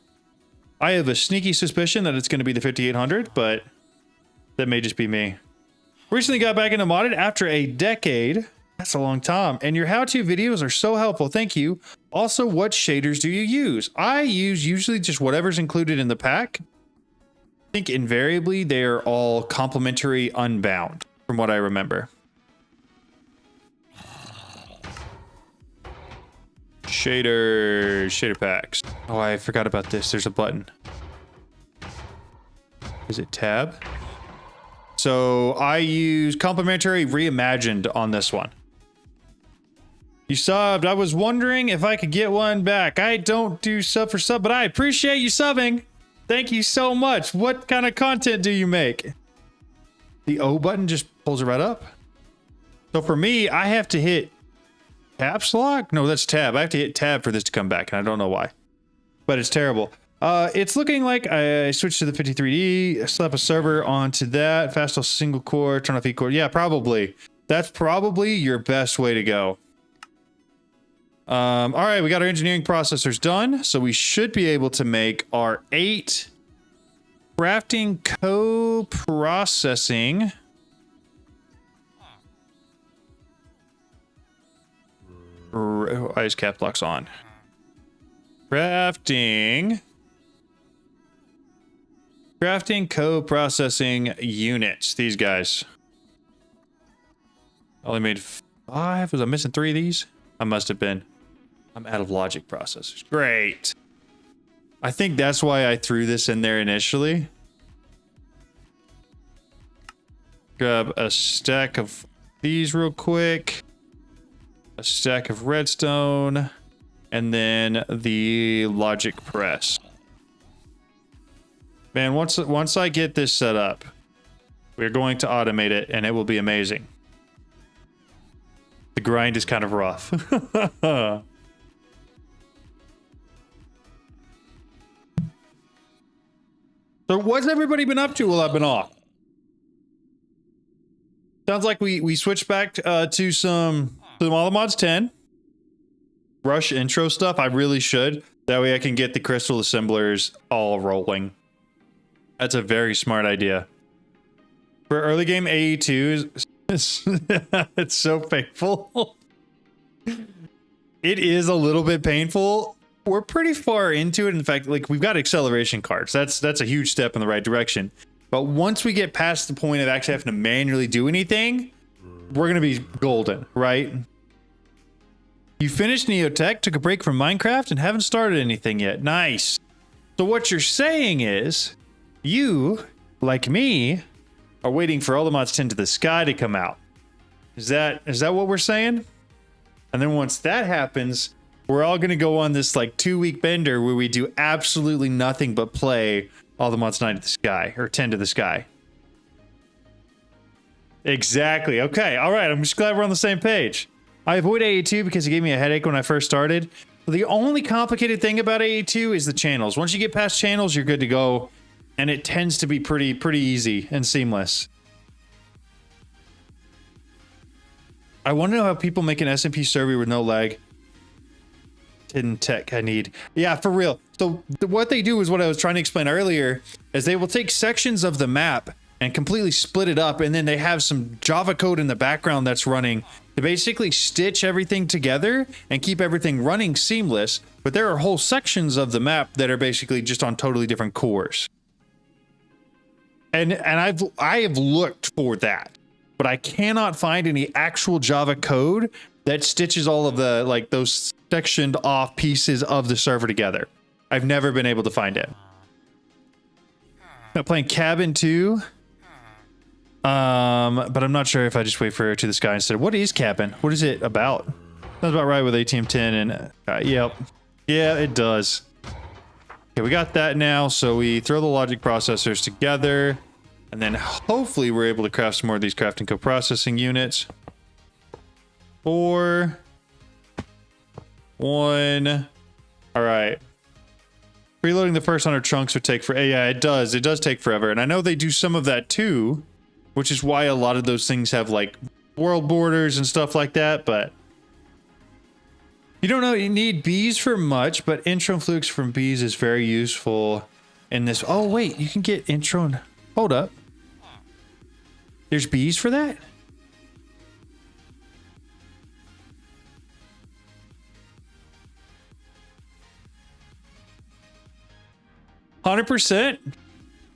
I have a sneaky suspicion that it's going to be the 5800, but that may just be me. Recently got back into modded after a decade. That's a long time. And your how-to videos are so helpful. Thank you. Also, what shaders do you use? I use usually just whatever's included in the pack. I think invariably they are all complementary unbound from what I remember. Shader packs. Oh, I forgot about this. There's a button. Is it tab? So I use complementary reimagined on this one. You subbed. I was wondering if I could get one back. I don't do sub for sub, but I appreciate you subbing. Thank you so much. What kind of content do you make? The O button just pulls it right up. So for me, I have to hit caps lock? No, that's tab. I have to hit tab for this to come back, and I don't know why. But it's terrible. It's looking like I switched to the 53D, slap a server onto that, fast single core, turn off E-core. Yeah, probably. That's probably your best way to go. All right, we got our engineering processors done, so we should be able to make our 8 crafting co-processing. Ice cap locks on. Crafting co-processing units. These guys. Only made 5. Was I missing 3 of these? I must have been. I'm out of logic processors. Great. I think that's why I threw this in there initially. Grab a stack of these real quick. a stack of redstone, and then the logic press. Man, once I get this set up, we're going to automate it, and it will be amazing. The grind is kind of rough. So what's everybody been up to while I've been off? Sounds like we switched back to some All the Mods 10. Rush intro stuff. I really should. That way I can get the crystal assemblers all rolling. That's a very smart idea. For early game AE2, it's so painful. It is a little bit painful. We're pretty far into it. In fact, like, we've got acceleration cards. That's a huge step in the right direction. But once we get past the point of actually having to manually do anything, we're going to be golden, right? You finished Neotech, took a break from Minecraft, and haven't started anything yet. Nice. So what you're saying is, you, like me, are waiting for All the Mods 10 to the Sky to come out. Is that what we're saying? And then once that happens, we're all going to go on this like 2-week bender where we do absolutely nothing but play All the Mods 9 to the Sky, or 10 to the Sky. Exactly. Okay. All right. I'm just glad we're on the same page. I avoid AE2 because it gave me a headache when I first started. The only complicated thing about AE2 is the channels. Once you get past channels, you're good to go. And it tends to be pretty easy and seamless. I want to know how people make an SMP server with no lag. Hidden tech I need. Yeah, for real. So what they do is what I was trying to explain earlier, is they will take sections of the map and completely split it up, and then they have some Java code in the background that's running to basically stitch everything together and keep everything running seamless. But there are whole sections of the map that are basically just on totally different cores. And I have looked for that, but I cannot find any actual Java code that stitches all of the, like, those sectioned off pieces of the server together. I've never been able to find it. I'm playing Cabin 2. But I'm not sure if I just wait for To the Sky instead. What is Cabin? What is it about? Sounds about right with ATM 10 and yep. Yeah, it does. Okay, we got that now, so we throw the logic processors together, and then hopefully we're able to craft some more of these crafting co-processing units. 4, 1. All right. Reloading the first 100 chunks would take yeah, it does. It does take forever, and I know they do some of that too, which is why a lot of those things have like world borders and stuff like that, but you don't know you need bees for much, but intro flukes from bees is very useful in this. Oh, wait, you can get intro. Hold up. There's bees for that? %.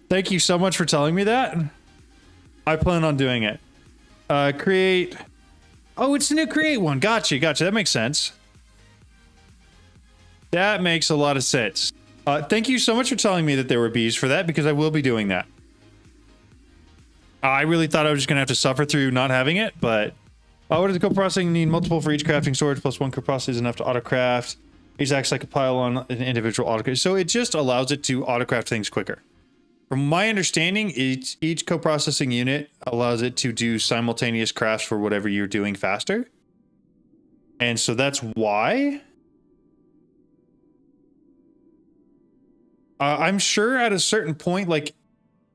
Thank you so much for telling me that. I plan on doing it. Create. Oh, it's the new create one. Gotcha. That makes sense. That makes a lot of sense. Thank you so much for telling me that there were bees for that, because I will be doing that. I really thought I was just going to have to suffer through not having it, but what does the co-processing need? Multiple for each crafting storage, plus 1 co-process is enough to auto-craft. It acts like a pile on an individual auto-craft. So it just allows it to auto-craft things quicker. From my understanding, each co-processing unit allows it to do simultaneous crafts for whatever you're doing faster. And so that's why. I'm sure at a certain point, like,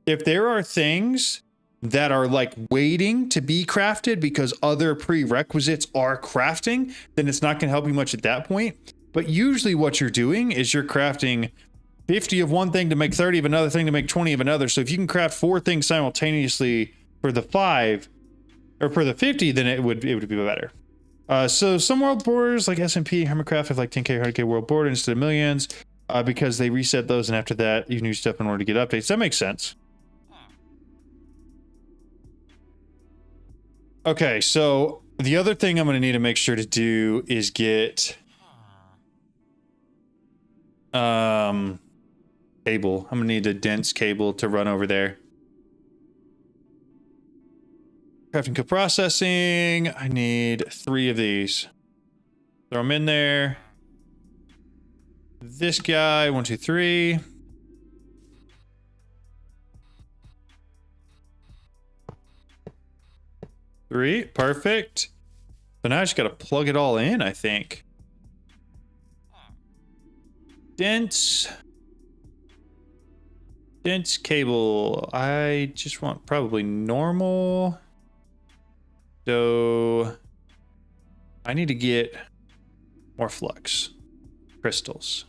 if there are things that are like waiting to be crafted because other prerequisites are crafting, then it's not going to help you much at that point. But usually what you're doing is you're crafting 50 of one thing to make 30 of another thing to make 20 of another. So if you can craft 4 things simultaneously for the 5 or for the 50, then it would be better. So some world borders like SMP and Hammercraft have like 10k, 100k world border instead of millions, because they reset those, and after that you need stuff in order to get updates. That makes sense. Okay, so the other thing I'm going to need to make sure to do is get cable. I'm going to need a dense cable to run over there. Crafting co-processing. I need 3 of these. Throw them in there. This guy, 1, 2, 3. Three, perfect. So now I just got to plug it all in, I think. Dense cable. I just want probably normal. So I need to get more flux crystals.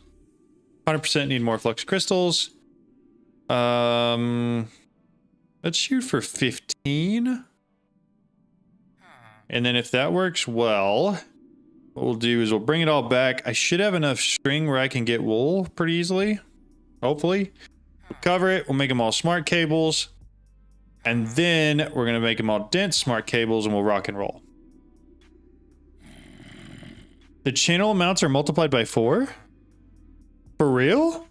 100% need more flux crystals. Let's shoot for 15. And then if that works well, what we'll do is we'll bring it all back. I should have enough string where I can get wool pretty easily. Hopefully. We'll cover it. We'll make them all smart cables. And then we're going to make them all dense smart cables and we'll rock and roll. The channel amounts are multiplied by 4? For real?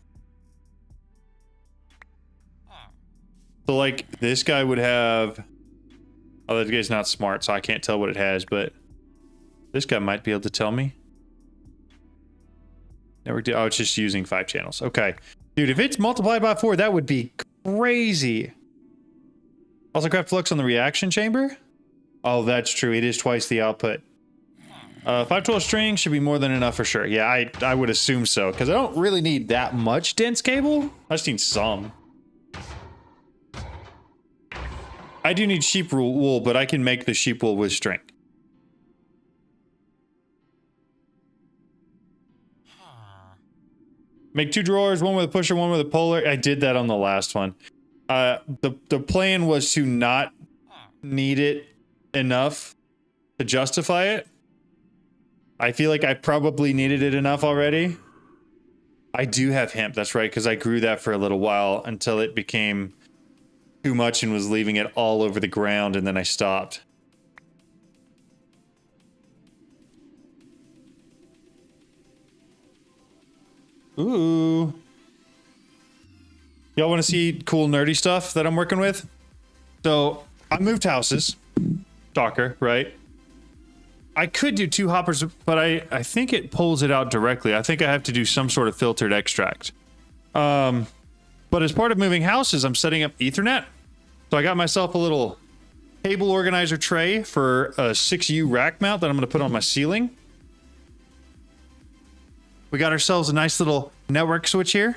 So like this guy would have... Oh, that guy's not smart, so I can't tell what it has, but this guy might be able to tell me. Network, oh, it's just using 5 channels. Okay. Dude, if it's multiplied by 4, that would be crazy. Also, craft flux on the reaction chamber. Oh, that's true. It is twice the output. 512 string should be more than enough for sure. Yeah, I would assume so, because I don't really need that much dense cable. I just need some. I do need sheep wool, but I can make the sheep wool with string. Make 2 drawers, one with a pusher, one with a puller. I did that on the last one. The plan was to not need it enough to justify it. I feel like I probably needed it enough already. I do have hemp, that's right, because I grew that for a little while until it became too much and was leaving it all over the ground, and then I stopped. Ooh. Y'all want to see cool nerdy stuff that I'm working with? So I moved houses. Docker, right? I could do 2 hoppers, but I think it pulls it out directly. I think I have to do some sort of filtered extract. But as part of moving houses, I'm setting up Ethernet. So I got myself a little cable organizer tray for a 6U rack mount that I'm going to put on my ceiling. We got ourselves a nice little network switch here.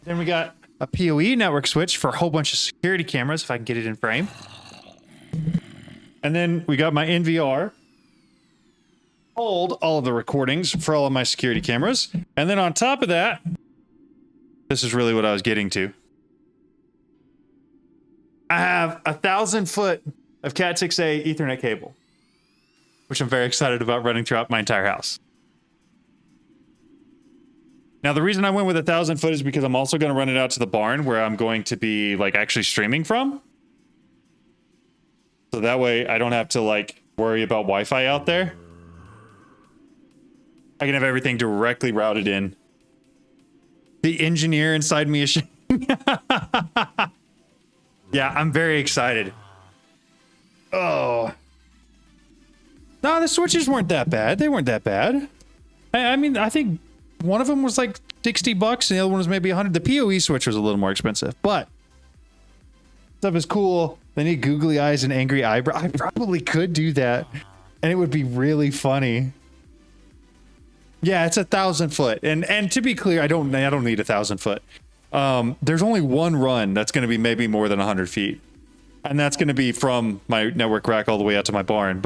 Then we got a PoE network switch for a whole bunch of security cameras, if I can get it in frame. And then we got my NVR. Hold all of the recordings for all of my security cameras. And then on top of that, this is really what I was getting to. I have 1,000 foot of Cat 6A Ethernet cable, which I'm very excited about running throughout my entire house. Now, the reason I went with 1,000 foot is because I'm also going to run it out to the barn where I'm going to be like actually streaming from. So that way I don't have to like worry about Wi-Fi out there. I can have everything directly routed in. The engineer inside me is yeah, I'm very excited. Oh. No, the switches weren't that bad. They weren't that bad. I mean, I think one of them was like $60 and the other one was maybe 100. The PoE switch was a little more expensive, but stuff is cool. They need googly eyes and angry eyebrow. I probably could do that and it would be really funny. Yeah, it's 1,000 foot. And to be clear, I don't need 1,000 foot. There's only one run that's going to be maybe more than 100 feet. And that's going to be from my network rack all the way out to my barn.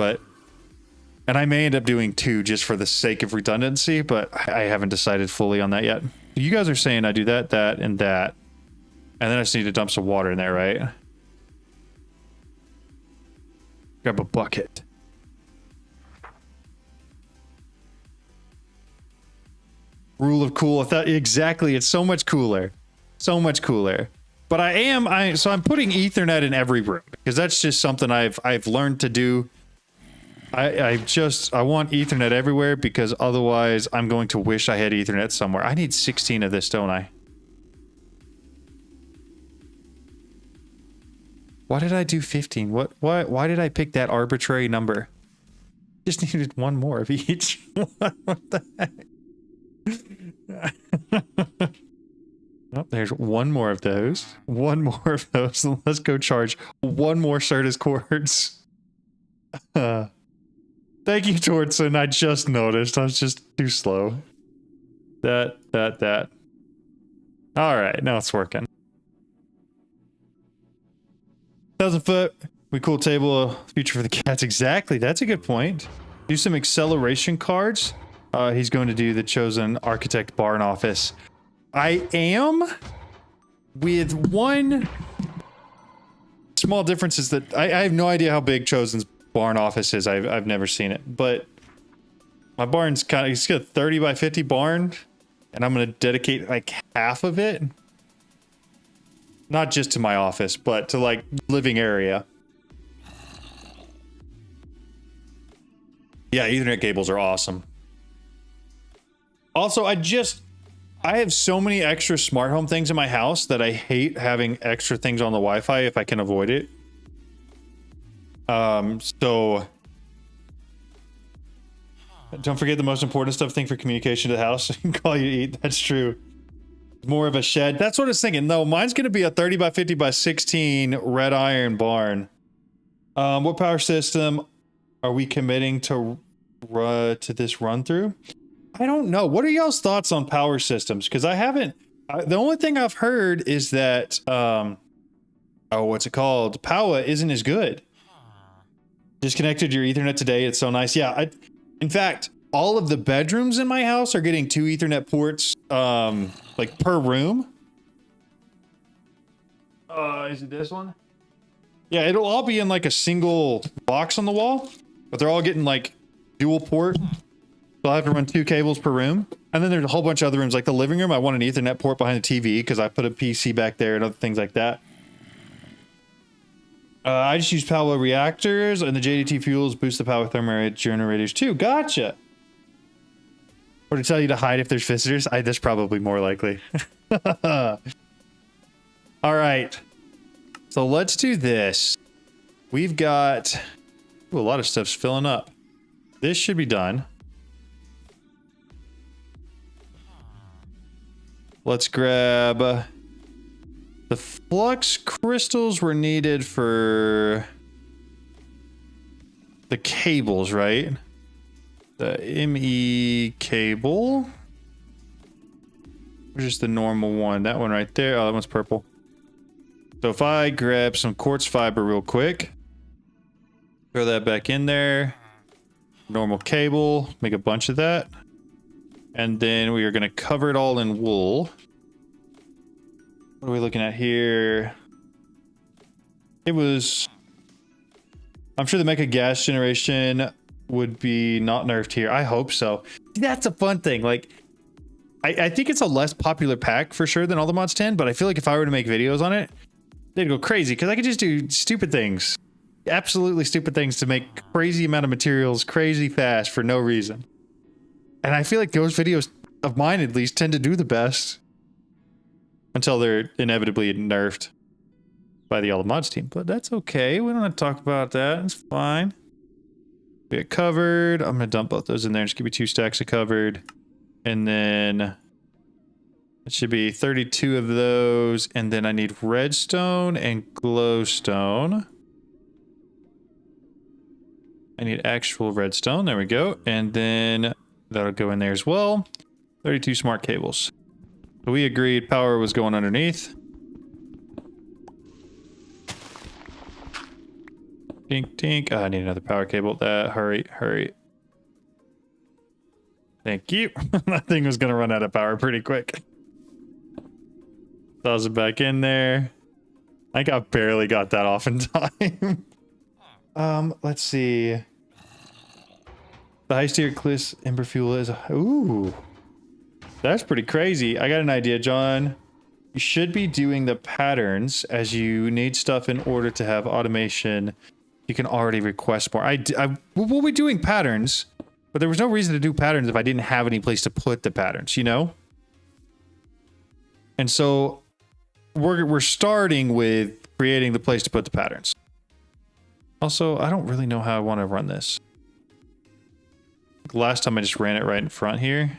And I may end up doing 2 just for the sake of redundancy, but I haven't decided fully on that yet. You guys are saying I do that, that, and that. And then I just need to dump some water in there, right? Grab a bucket. Rule of cool. Exactly. It's so much cooler. So much cooler. But so I'm putting Ethernet in every room because that's just something I've learned to do. I want Ethernet everywhere because otherwise I'm going to wish I had Ethernet somewhere. I need 16 of this, don't I? Why did I do 15? Why did I pick that arbitrary number? Just needed one more of each. What the heck? Oh, there's one more of those. One more of those. Let's go charge one more Certus quartz. Thank you, Tortson. I just noticed. I was just too slow. That. All right, now it's working. 1,000 foot. We cool table. Future for the cats. Exactly. That's a good point. Do some acceleration cards. He's going to do the chosen architect barn office. I am, with one small difference, is that I have no idea how big Chosen's barn office is. I've never seen it, but my barn's kind of, it's got a 30 by 50 barn, and I'm going to dedicate like half of it, not just to my office, but to like living area. Yeah, Ethernet cables are awesome. Also, I have so many extra smart home things in my house that I hate having extra things on the Wi-Fi if I can avoid it. So don't forget the most important stuff thing for communication to the house. Call you to eat. That's true. More of a shed. That's what I was thinking. No, mine's going to be a 30 by 50 by 16 red iron barn. What power system are we committing to this run through? I don't know. What are y'all's thoughts on power systems? Because I haven't. The only thing I've heard is that what's it called? Power isn't as good. Disconnected your Ethernet today. It's so nice. Yeah. In fact, all of the bedrooms in my house are getting 2 Ethernet ports, like per room. Is it this one? Yeah, it'll all be in like a single box on the wall, but they're all getting like dual port. So I have to run 2 cables per room. And then there's a whole bunch of other rooms, like the living room. I want an Ethernet port behind the TV because I put a PC back there and other things like that. I just use power reactors, and the JDT fuels boost the power thermal generators too. Gotcha. Or to tell you to hide if there's visitors. That's probably more likely. All right. So let's do this. We've got a lot of stuff's filling up. This should be done. Let's grab the flux crystals were needed for the cables, right? The ME cable. Or just the normal one. That one right there. Oh, that one's purple. So if I grab some quartz fiber real quick, throw that back in there. Normal cable, make a bunch of that. And then we are going to cover it all in wool. What are we looking at here? It was... I'm sure the mecha gas generation would be not nerfed here. I hope so. That's a fun thing. Like, I think it's a less popular pack for sure than all the mods 10, but I feel like if I were to make videos on it, they'd go crazy because I could just do stupid things. Absolutely stupid things to make crazy amount of materials crazy fast for no reason. And I feel like those videos of mine, at least, tend to do the best until they're inevitably nerfed by the All the Mods team. But that's okay. We don't have to talk about that. It's fine. Get covered. I'm going to dump both those in there. Just give me 2 stacks of covered. And then it should be 32 of those. And then I need redstone and glowstone. I need actual redstone. There we go. And then that'll go in there as well. 32 smart cables. So we agreed power was going underneath. Tink, tink. Oh, I need another power cable. Hurry, hurry. Thank you. That thing was going to run out of power pretty quick. Toss it back in there. I think I barely got that off in time. Let's see. The high steer cliss ember fuel is ooh. That's pretty crazy. I got an idea, John. You should be doing the patterns as you need stuff in order to have automation. You can already request more. We'll be doing patterns, but there was no reason to do patterns if I didn't have any place to put the patterns, you know? And so we're starting with creating the place to put the patterns. Also, I don't really know how I want to run this. Last time I just ran it right in front here.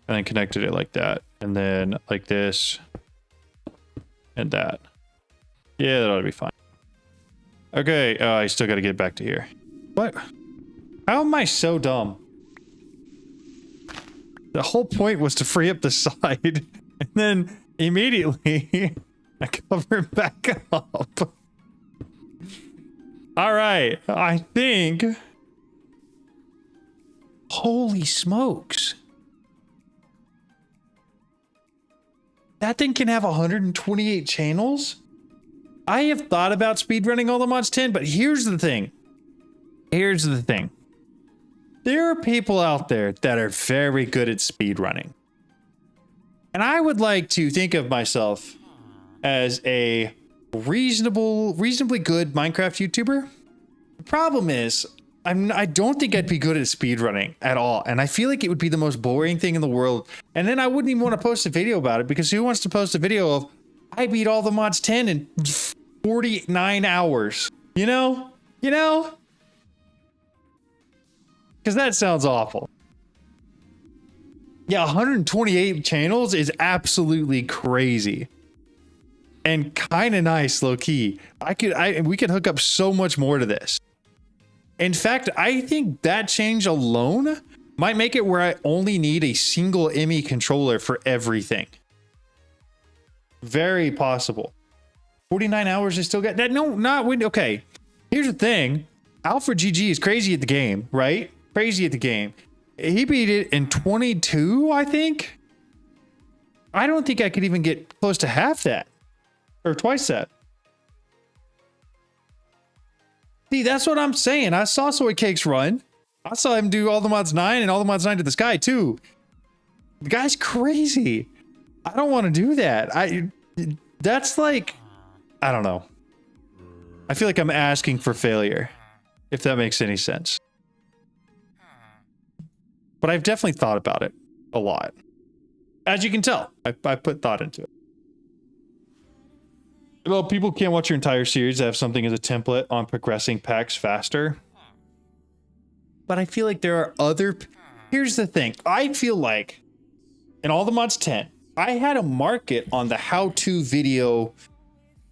And then connected it like that. And then like this. And that. Yeah, that ought to be fine. Okay, I still got to get back to here. What? How am I so dumb? The whole point was to free up the side. And then immediately I cover it back up. All right, I think. Holy smokes. That thing can have 128 channels? I have thought about speedrunning all the mods 10, but here's the thing. Here's the thing. There are people out there that are very good at speedrunning. And I would like to think of myself as a reasonably good Minecraft YouTuber. The problem is, I don't think I'd be good at speedrunning at all. And I feel like it would be the most boring thing in the world. And then I wouldn't even want to post a video about it, because who wants to post a video of I beat all the mods 10 in 49 hours? You know? You know? Because that sounds awful. Yeah, 128 channels is absolutely crazy. And kind of nice, low key. We could hook up so much more to this. In fact, I think that change alone might make it where I only need a single ME controller for everything. Very possible. 49 hours I still got that. No, not when. Okay, here's the thing. Alfred GG is crazy at the game, right? Crazy at the game. He beat it in 22, I think. I don't think I could even get close to half that. Or twice that. See, that's what I'm saying. I saw Soy Cakes run. I saw him do all the mods 9 and all the mods 9 to the sky too. The guy's crazy. I don't want to do that. That's like, I don't know. I feel like I'm asking for failure, if that makes any sense. But I've definitely thought about it a lot. As you can tell, I put thought into it. Well, people can't watch your entire series to have something as a template on progressing packs faster. But I feel like there are other... Here's the thing. I feel like in all the mods 10, I had a market on the how-to video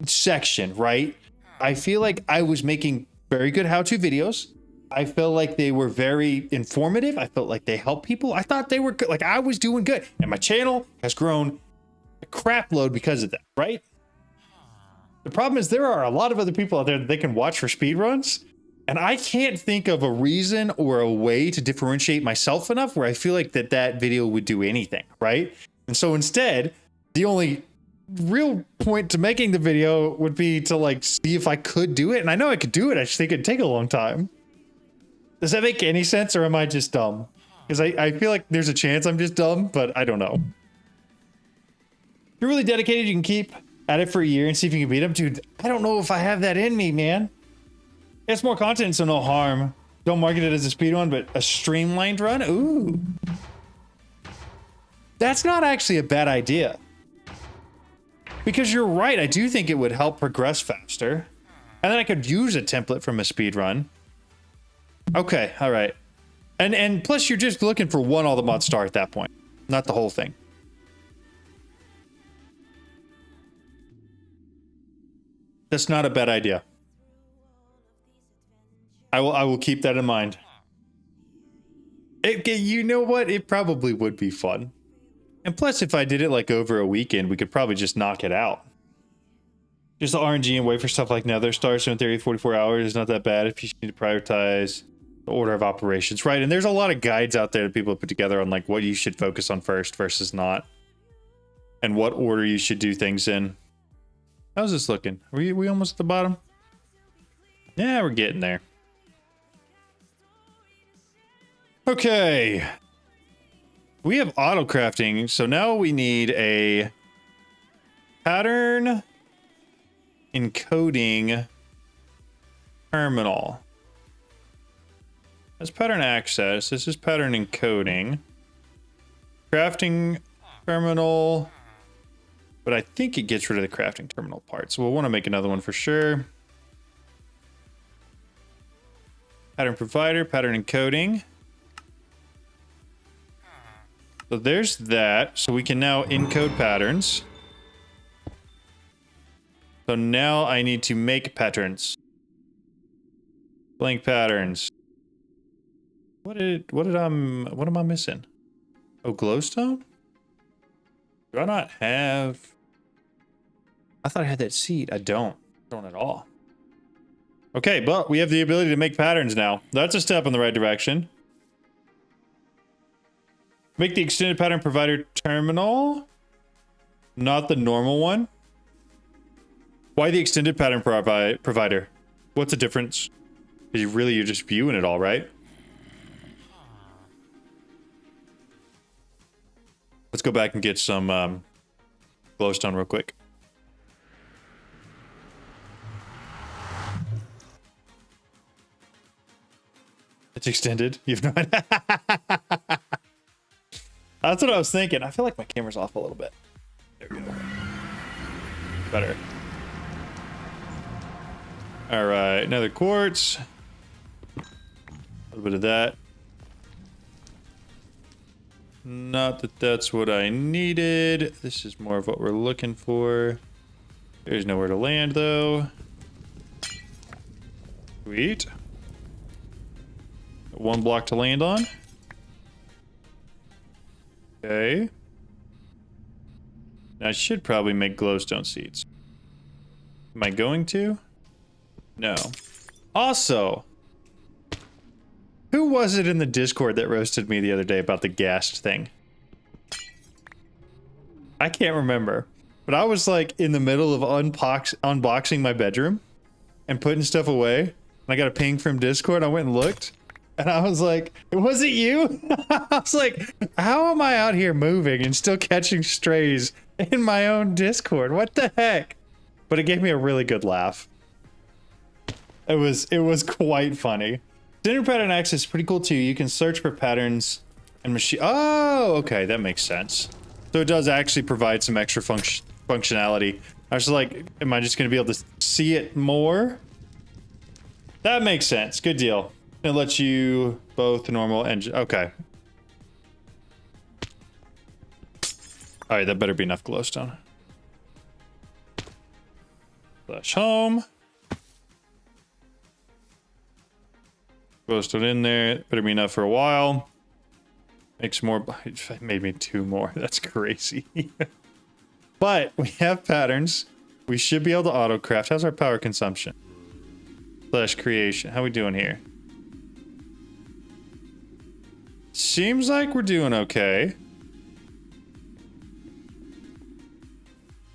section, right? I feel like I was making very good how-to videos. I felt like they were very informative. I felt like they helped people. I thought they were good. Like I was doing good. And my channel has grown a crap load because of that, right? The problem is there are a lot of other people out there that they can watch for speedruns. And I can't think of a reason or a way to differentiate myself enough where I feel like that video would do anything, right? And so instead, the only real point to making the video would be to like see if I could do it. And I know I could do it. I just think it'd take a long time. Does that make any sense, or am I just dumb? Because I feel like there's a chance I'm just dumb, but I don't know. If you're really dedicated, you can keep at it for a year and see if you can beat them. Dude, I don't know if I have that in me, man. It's more content, so no harm. Don't market it as a speed run, but a streamlined run? Ooh. That's not actually a bad idea. Because you're right, I do think it would help progress faster. And then I could use a template from a speed run. Okay, all right. And plus you're just looking for one all the mod star at that point, not the whole thing. That's not a bad idea. I will keep that in mind. You know what? It probably would be fun. And plus, if I did it like over a weekend, we could probably just knock it out. Just the RNG and wait for stuff like Nether Star. So in theory, 44 hours is not that bad if you need to prioritize the order of operations. Right, and there's a lot of guides out there that people put together on like what you should focus on first versus not. And what order you should do things in. How's this looking? Are we almost at the bottom? Yeah, we're getting there. Okay. We have auto crafting, so now we need a pattern encoding terminal. That's pattern access. This is pattern encoding. Crafting terminal. But I think it gets rid of the crafting terminal part. So we'll want to make another one for sure. Pattern provider, pattern encoding. So there's that. So we can now encode patterns. So now I need to make patterns. Blank patterns. What am I missing? Oh, glowstone? Do I not have... I thought I had that seed. I don't. I don't at all. Okay, but we have the ability to make patterns now. That's a step in the right direction. Make the extended pattern provider terminal. Not the normal one. Why the extended pattern provider? What's the difference? Because you're just viewing it all, right? Let's go back and get some glowstone real quick. It's extended. You've no idea. That's what I was thinking. I feel like my camera's off a little bit. There we go. Better. All right, another quartz. A little bit of that. Not that that's what I needed. This is more of what we're looking for. There's nowhere to land though. Sweet. One block to land on. Okay. Now I should probably make glowstone seeds. Am I going to? No. Also, who was it in the Discord that roasted me the other day about the ghast thing? I can't remember. But I was like in the middle of unboxing my bedroom and putting stuff away. And I got a ping from Discord. I went and looked. And I was like, was it you? I was like, how am I out here moving and still catching strays in my own Discord? What the heck? But it gave me a really good laugh. It was quite funny. Standard pattern access is pretty cool too. You can search for patterns and machine. Oh, okay, that makes sense. So it does actually provide some extra functionality. I was like, am I just gonna be able to see it more? That makes sense. Good deal. It lets you both normal and okay. All right, that better be enough glowstone. Flash home. Glowstone in there. Better be enough for a while. Make some more. It made me 2 more. That's crazy. But we have patterns. We should be able to auto craft. How's our power consumption? Slash creation. How we doing here? Seems like we're doing okay.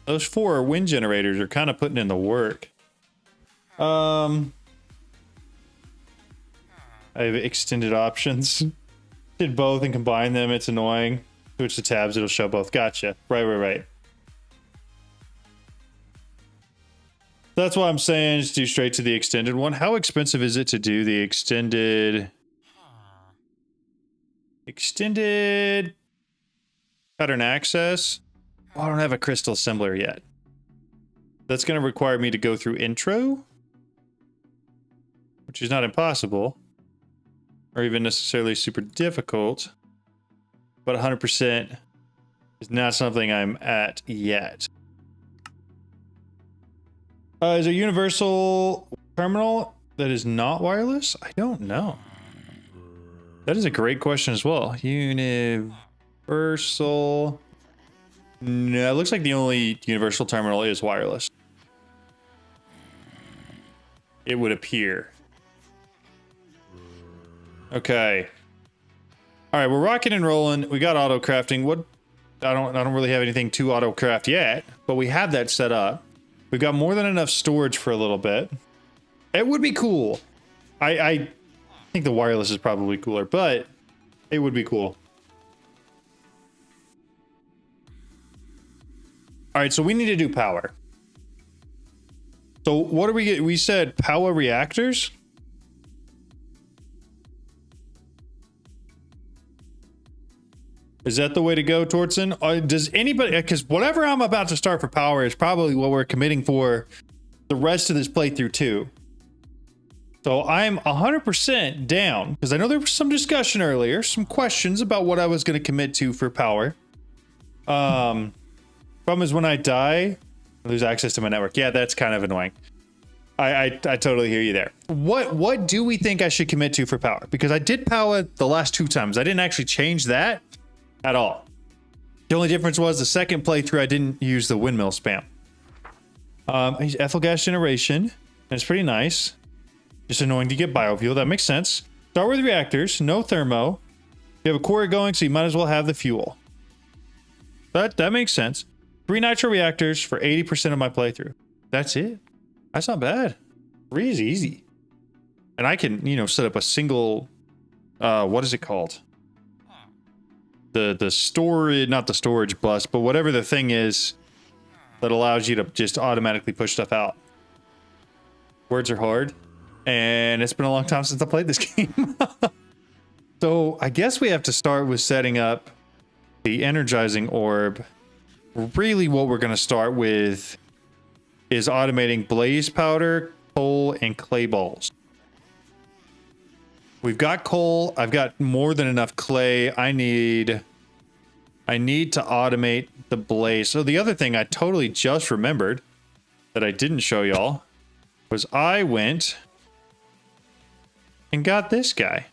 Those 4 wind generators are kind of putting in the work. I have extended options. Did both and combine them. It's annoying. Switch the tabs. It'll show both. Gotcha. Right. That's why I'm saying just do straight to the extended one. How expensive is it to do the extended pattern access? Oh, I don't have a crystal assembler yet. That's going to require me to go through intro, which is not impossible or even necessarily super difficult, but 100% is not something I'm at yet. Is a universal terminal that is not wireless? I don't know. That is a great question as well. Universal. No, it looks like the only universal terminal is wireless. It would appear. Okay. All right, we're rocking and rolling. We got auto crafting. What? I don't really have anything to auto craft yet, but we have that set up. We've got more than enough storage for a little bit. It would be cool. I think the wireless is probably cooler, but it would be cool. All right, so we need to do power. So what do we get? We said power reactors. Is that the way to go, Tortson? Does anybody, because whatever I'm about to start for power is probably what we're committing for the rest of this playthrough too. So I'm 100% down, because I know there was some discussion earlier, some questions about what I was going to commit to for power. Problem is when I die, I lose access to my network. Yeah, that's kind of annoying. I totally hear you there. What do we think I should commit to for power? Because I did power the last 2 times. I didn't actually change that at all. The only difference was the second playthrough, I didn't use the windmill spam. Ethyl gas generation. It's pretty nice. Just annoying to get biofuel. That makes sense. Start with reactors. No thermo. You have a quarry going, so you might as well have the fuel. That makes sense. 3 nitro reactors for 80% of my playthrough. That's it. That's not bad. 3 is easy. And I can, you know, set up a single, what is it called? The storage, not the storage bus, but whatever the thing is that allows you to just automatically push stuff out. Words are hard. And it's been a long time since I played this game. So I guess we have to start with setting up the energizing orb. Really what we're going to start with is automating blaze powder, coal, and clay balls. We've got coal. I've got more than enough clay. I need to automate the blaze. So the other thing I totally just remembered that I didn't show y'all was I went and got this guy.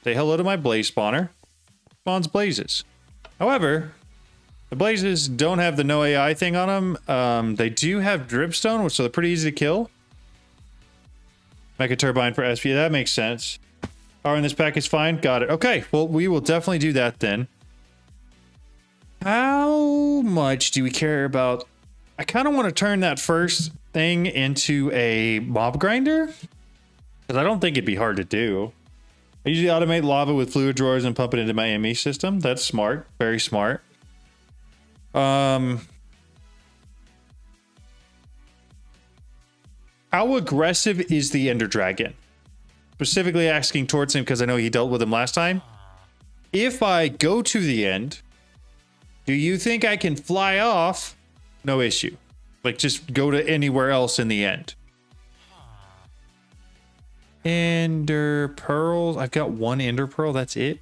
Say hello to my blaze spawner. Spawns blazes. However, the blazes don't have the no AI thing on them. They do have dripstone, so they're pretty easy to kill. Make a turbine for SP. That makes sense. Power in this pack is fine. Got it. Okay, well, we will definitely do that then. How much do we care about? I kind of want to turn that first thing into a mob grinder, because I don't think it'd be hard to do. I usually automate lava with fluid drawers and pump it into my ME system. That's smart. Very smart. How aggressive is the Ender Dragon? Specifically asking towards him because I know he dealt with him last time. If I go to the end, do you think I can fly off? No issue. Like, just go to anywhere else in the end. Ender pearls. I've got 1 ender pearl. That's it.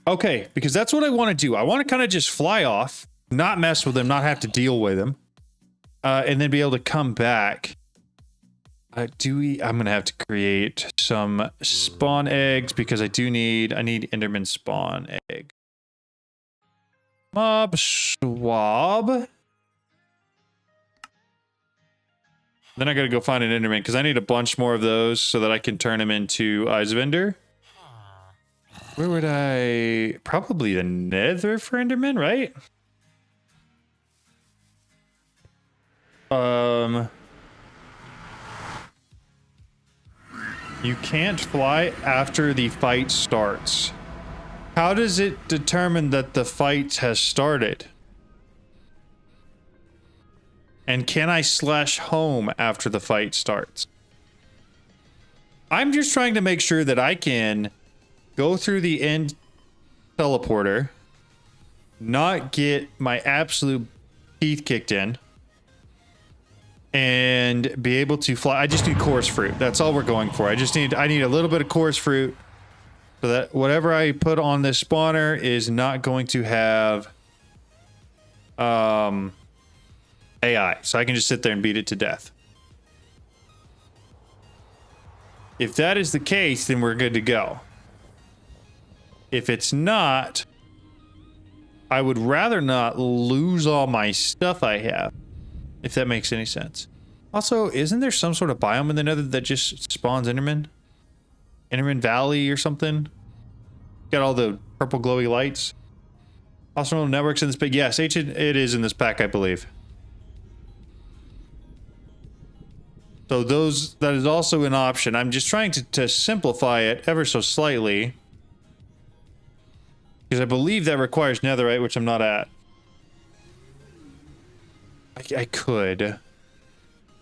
Okay, because that's what I want to do. I want to kind of just fly off, not mess with them, not have to deal with them, and then be able to come back. I'm going to have to create some spawn eggs because I need Enderman spawn egg. Mob swab. Then I got to go find an Enderman because I need a bunch more of those so that I can turn them into Eyes of Ender. Where would I... Probably the Nether for Enderman, right? You can't fly after the fight starts. How does it determine that the fight has started? And can I slash home after the fight starts? I'm just trying to make sure that I can go through the end teleporter, not get my absolute teeth kicked in, and be able to fly. I just need chorus fruit. That's all we're going for. I need a little bit of chorus fruit so that whatever I put on this spawner is not going to have AI. So I can just sit there and beat it to death. If that is the case, then we're good to go. If it's not, I would rather not lose all my stuff I have, if that makes any sense. Also, isn't there some sort of biome in the Nether that just spawns Enderman? Enderman Valley or something? Got all the purple glowy lights. Also, networks in this pack. Yes, it is in this pack, I believe. So that is also an option. I'm just trying to simplify it ever so slightly, because I believe that requires netherite, which I'm not at. I could.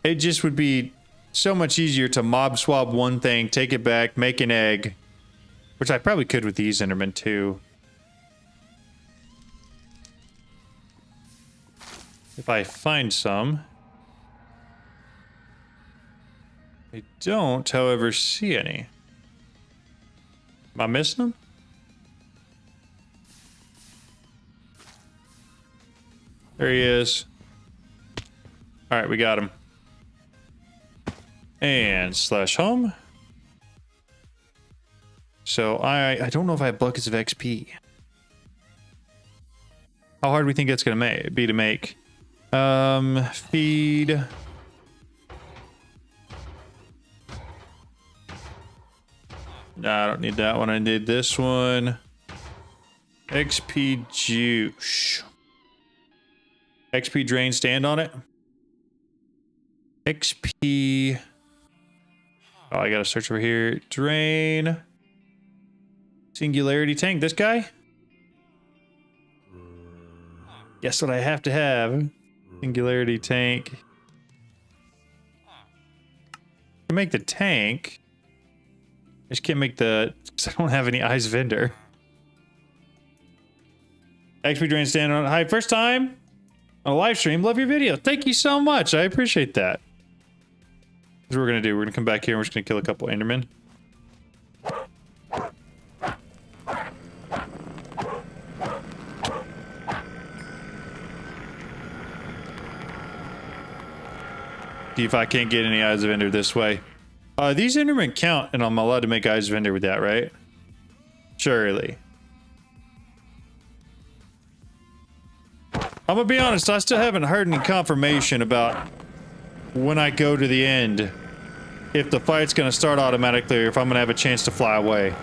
It just would be so much easier to mob swap one thing, take it back, make an egg, which I probably could with these Endermen too. If I find some. I don't, however, see any. Am I missing them? There he is. All right, we got him. And slash home. So I don't know if I have buckets of XP. How hard do we think that's gonna be to make? Feed. No, I don't need that one. I need this one. XP juice. XP drain, stand on it. XP. Oh, I gotta search over here. Drain. Singularity tank. This guy? Guess what I have to have? Singularity tank. I can make the tank. I just can't make the... because I don't have any eyes vendor. XP drain, stand on it. Hi, first time on a live stream. Love your video. Thank you so much. I appreciate that. Here's what we're gonna do. We're gonna come back here and we're just gonna kill a couple Endermen. See if I can't get any eyes of Ender this way. These Endermen count, and I'm allowed to make eyes of Ender with that, right? Surely. I'm gonna be honest, I still haven't heard any confirmation about when I go to the end, if the fight's gonna start automatically or if I'm gonna have a chance to fly away.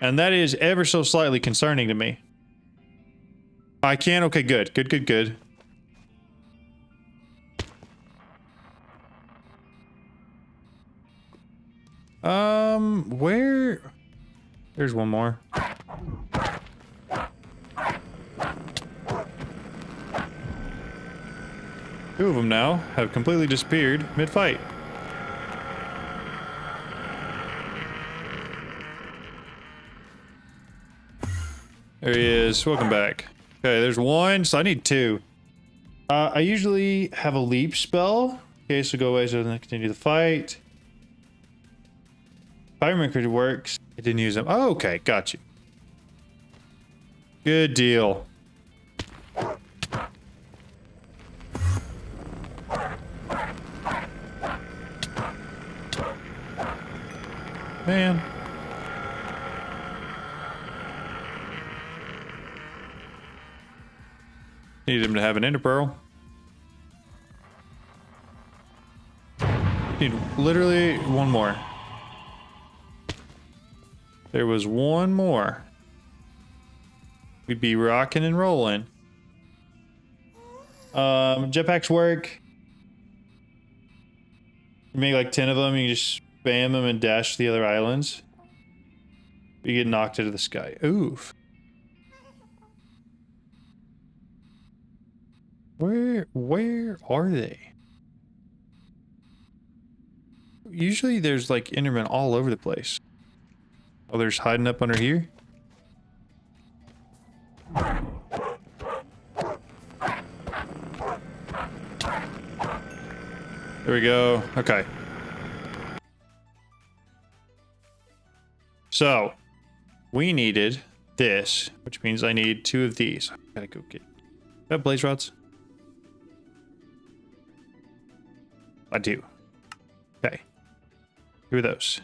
And that is ever so slightly concerning to me. I can? Okay, good. Good, good, good. Where? There's one more. Two of them now have completely disappeared mid-fight. There he is. Welcome back. Okay, there's one, so I need two. I usually have a leap spell. Okay, so go away so then continue the fight. Fireman creature works. I didn't use them. Oh, okay, got you. Good deal. Man. Need him to have an ender pearl. Need literally one more. There was one more. We'd be rocking and rolling. Jetpacks work. You make like 10 of them, you just spam them and dash to the other islands. You get knocked into the sky. Oof. Where are they? Usually there's like Endermen all over the place. Oh, they're just hiding up under here? There we go. Okay. So, we needed this, which means I need 2 of these. I gotta go get... Do I have blaze rods? I do. Okay. 2 of those.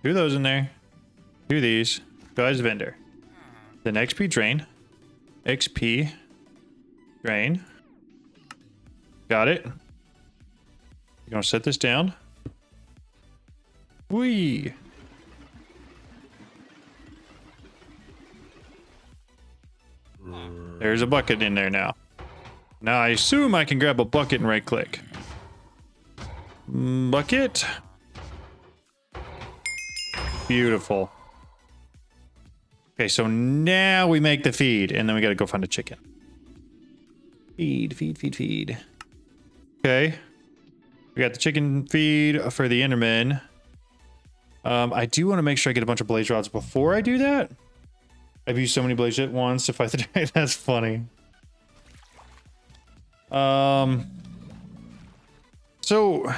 2 of those in there. 2 of these. Guys, vendor. Then XP drain. XP drain. Got it. You're gonna set this down. Whee! There's a bucket in there now. Now I assume I can grab a bucket and right click. Bucket. Beautiful. Okay, so now we make the feed, and then we gotta go find a chicken. Feed, feed, feed, feed. Okay. We got the chicken feed for the Enderman. I do want to make sure I get a bunch of blaze rods before I do that. I've used so many blades at once to fight the dragon. That's funny. So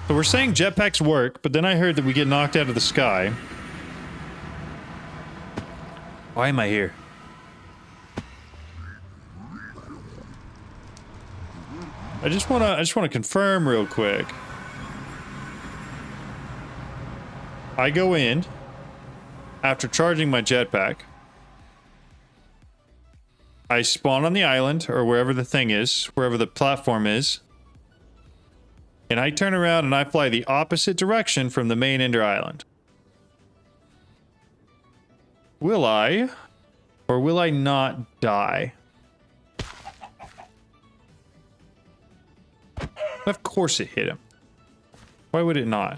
we're saying jetpacks work, but then I heard that we get knocked out of the sky. Why am I here? I just wanna confirm real quick. I go in after charging my jetpack. I spawn on the island or wherever the thing is, wherever the platform is. And I turn around and I fly the opposite direction from the main Ender Island. Will I, or will I not die? Of course it hit him. Why would it not?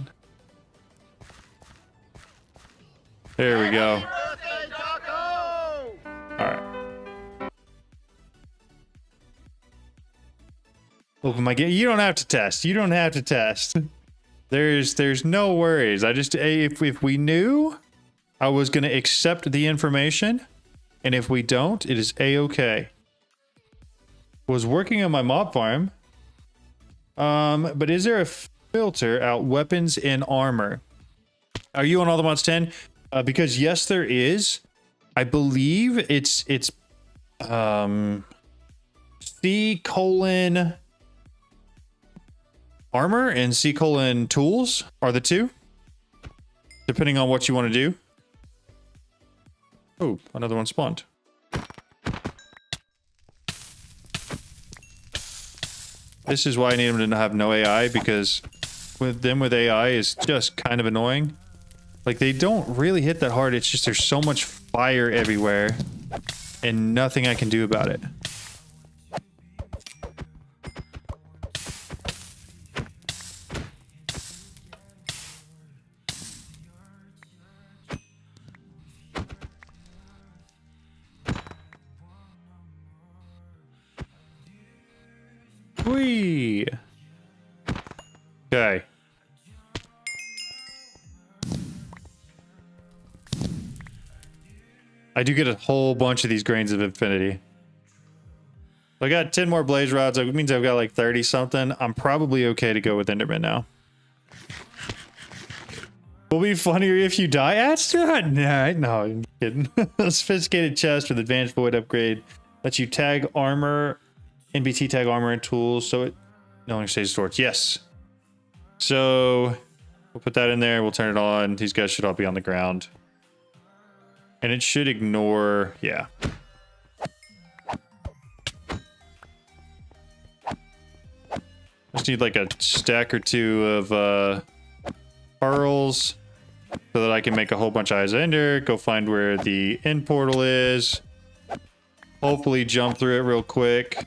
There we go. Alright. Open my gate. You don't have to test. You don't have to test. There's no worries. I just, if we knew, I was going to accept the information. And if we don't, it is a-okay. Was working on my mob farm. But is there a filter out weapons and armor? Are you on all the mods 10? Because yes, there is. I believe it's C: armor and C: tools are the two, depending on what you want to do. Oh, another one spawned. This is why I need them to have no AI, because with AI is just kind of annoying. Like, they don't really hit that hard. It's just there's so much fire everywhere and nothing I can do about it. Whee! Okay. I do get a whole bunch of these grains of infinity. I got 10 more blaze rods. That means I've got like 30 something. I'm probably okay to go with Enderman now. Will be funnier if you die. That's not. Nah, no, I'm kidding. A sophisticated chest with advanced void upgrade lets you tag armor, NBT tag armor and tools, so it no longer stays stored. Yes. So we'll put that in there. We'll turn it on. These guys should all be on the ground. And it should ignore, yeah. Just need like a stack or two of pearls so that I can make a whole bunch of eyes of Ender, go find where the end portal is. Hopefully jump through it real quick.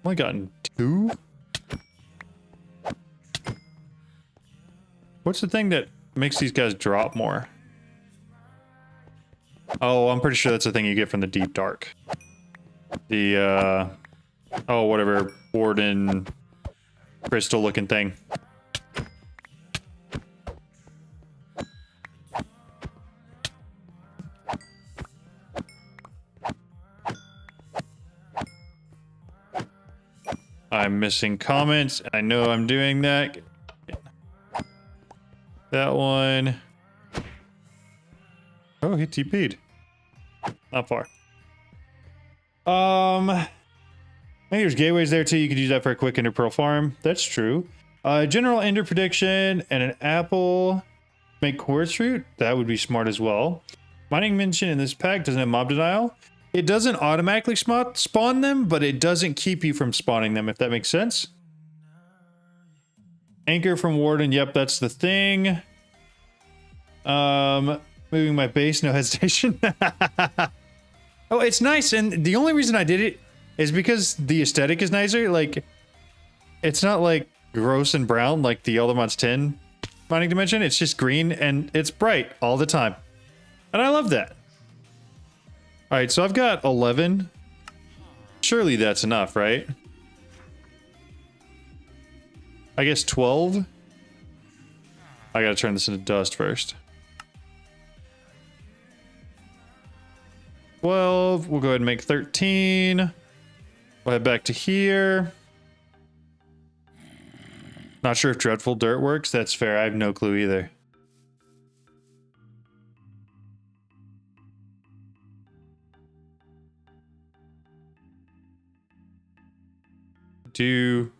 Only gotten 2? What's the thing that makes these guys drop more? Oh, I'm pretty sure that's the thing you get from the deep dark. The, oh, whatever, warden crystal looking thing. I'm missing comments. I know I'm doing that. That one. Oh, he TP'd. Not far. I think there's gateways there too. You could use that for a quick Ender Pearl farm. That's true. General Ender prediction and an apple. Make quartz fruit. That would be smart as well. Mining mention in this pack doesn't have mob denial. It doesn't automatically spawn them, but it doesn't keep you from spawning them, if that makes sense. Anchor from Warden. Yep, that's the thing. Moving my base, no hesitation. Oh, it's nice. And the only reason I did it is because the aesthetic is nicer. Like, it's not like gross and brown like the Eldermont's 10 mining dimension. It's just green and it's bright all the time. And I love that. All right, so I've got 11. Surely that's enough, right? I guess 12. I gotta turn this into dust first. 12. We'll go ahead and make 13. We'll head back to here. Not sure if dreadful dirt works. That's fair. I have no clue either. Am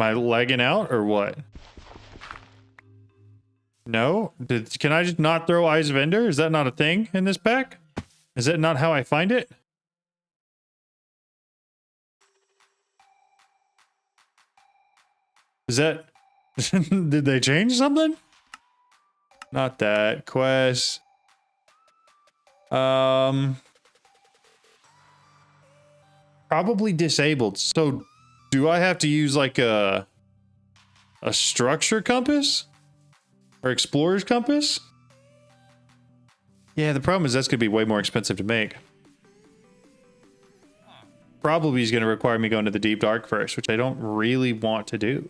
I lagging out or what? No? Can I just not throw Eyes of Ender? Is that not a thing in this pack? Is that not how I find it? Is that... Did they change something? Not that. Quest. Probably disabled. So do I have to use like a structure compass? Or explorer's compass? Yeah, the problem is that's going to be way more expensive to make. Probably is going to require me going to the deep dark first, which I don't really want to do.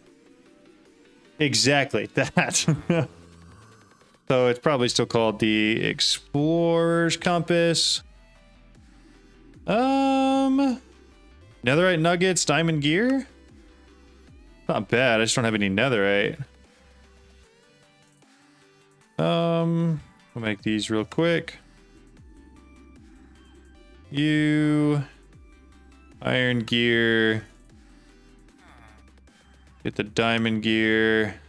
Exactly, that. So it's probably still called the explorer's compass. Netherite nuggets, diamond gear. Not bad. I just don't have any netherite. We'll make these real quick. Iron gear. Get the diamond gear.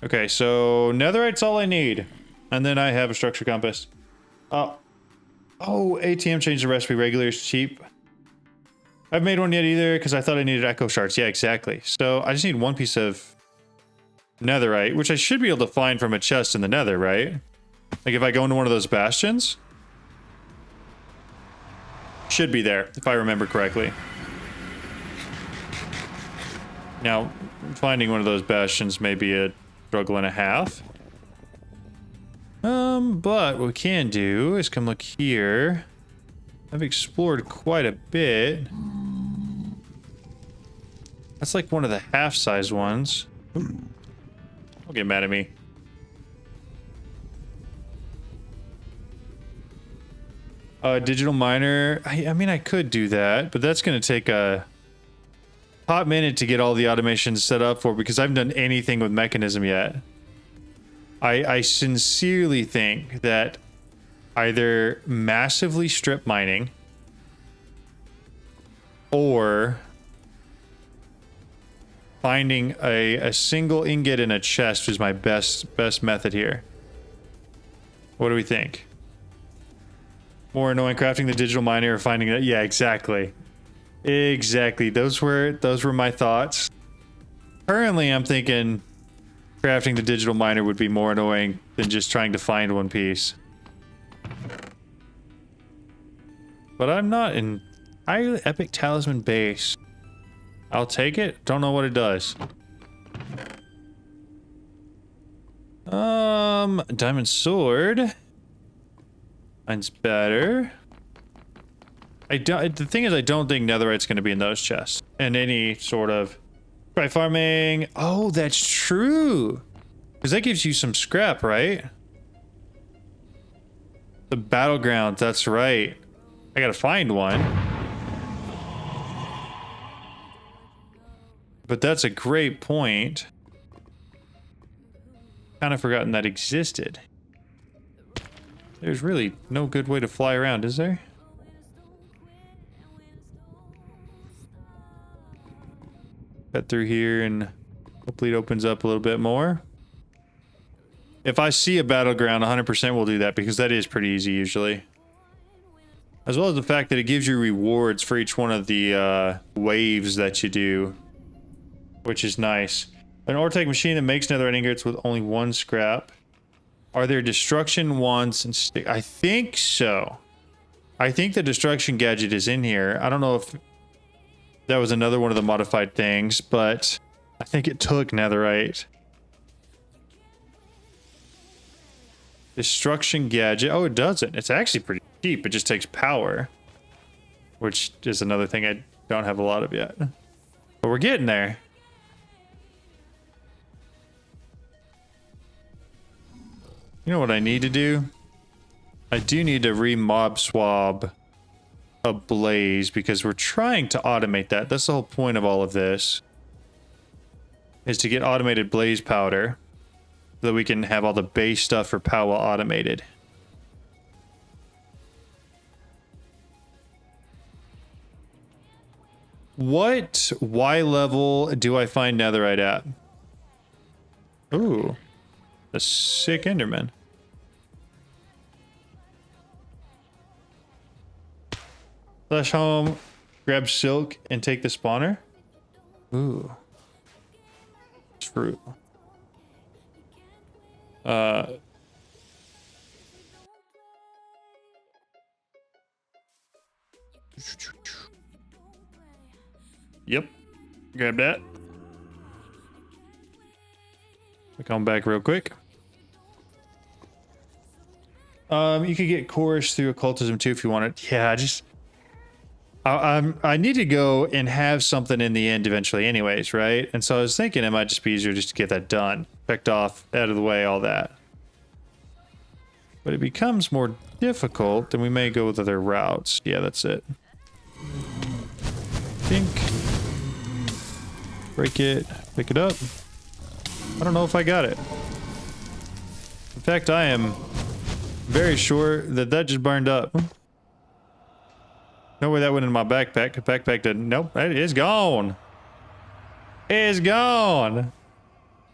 Okay, so netherite's all I need. And then I have a structure compass. Oh, ATM changed the recipe. Regular is cheap. I haven't made one yet either because I thought I needed echo shards. Yeah, exactly. So I just need one piece of netherite, which I should be able to find from a chest in the nether, right? Like if I go into one of those bastions. Should be there, if I remember correctly. Now, finding one of those bastions may be a struggle and a half. But what we can do is come look here. I've explored quite a bit. That's like one of the half-size ones. Don't get mad at me. Digital miner. I mean, I could do that, but that's going to take a hot minute to get all the automations set up for because I haven't done anything with mechanism yet. I sincerely think that either massively strip mining or finding a single ingot in a chest is my best method here. What do we think? More annoying crafting the digital miner or finding it? Yeah, exactly. Exactly. Those were my thoughts. Currently, I'm thinking crafting the digital miner would be more annoying than just trying to find one piece. But I'm not in highly epic talisman base. I'll take it. Don't know what it does. Diamond sword. Mine's better. The thing is, I don't think netherite's going to be in those chests. And any sort of... Try farming. Oh, that's true. Because that gives you some scrap, right? The battleground, that's right. I gotta find one. But that's a great point. Kind of forgotten that existed. There's really no good way to fly around, is there? Cut through here and hopefully it opens up a little bit more. If I see a battleground, 100% will do that because that is pretty easy usually. As well as the fact that it gives you rewards for each one of the waves that you do, which is nice. An ore-tech machine that makes netherite ingots with only one scrap. Are there destruction wands and stick? I think so. I think the destruction gadget is in here. I don't know if that was another one of the modified things, but I think it took netherite. Destruction gadget. Oh, it doesn't. It's actually pretty cheap. It just takes power, which is another thing I don't have a lot of yet. But we're getting there. You know what I need to do? I do need to re-mob swab a blaze because we're trying to automate that. That's the whole point of all of this. Is to get automated blaze powder so that we can have all the base stuff for Powell automated. What Y level do I find netherite at? Ooh, a sick Enderman. Flash home, grab silk, and take the spawner. Ooh. True. Yep. Grab that. We come back real quick. You could get chorus through occultism too if you want it. Yeah, I need to go and have something in the end eventually anyways, right? And so I was thinking it might just be easier just to get that done. Checked off, out of the way, all that. But it becomes more difficult, and we may go with other routes. Yeah, that's it. Think. Break it. Pick it up. I don't know if I got it. In fact, I am very sure that that just burned up. No way that went in my backpack. The backpack didn't. Nope, it's gone. It's gone.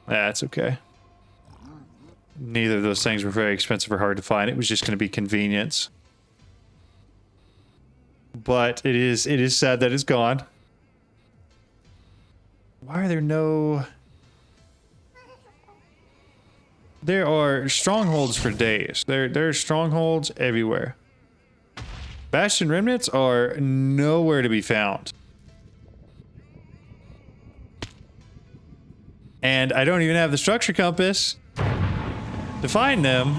That's okay. Neither of those things were very expensive or hard to find. It was just going to be convenience. But it is sad that it's gone. Why are there no... There are strongholds for days. There are strongholds everywhere. Bastion remnants are nowhere to be found. And I don't even have the structure compass to find them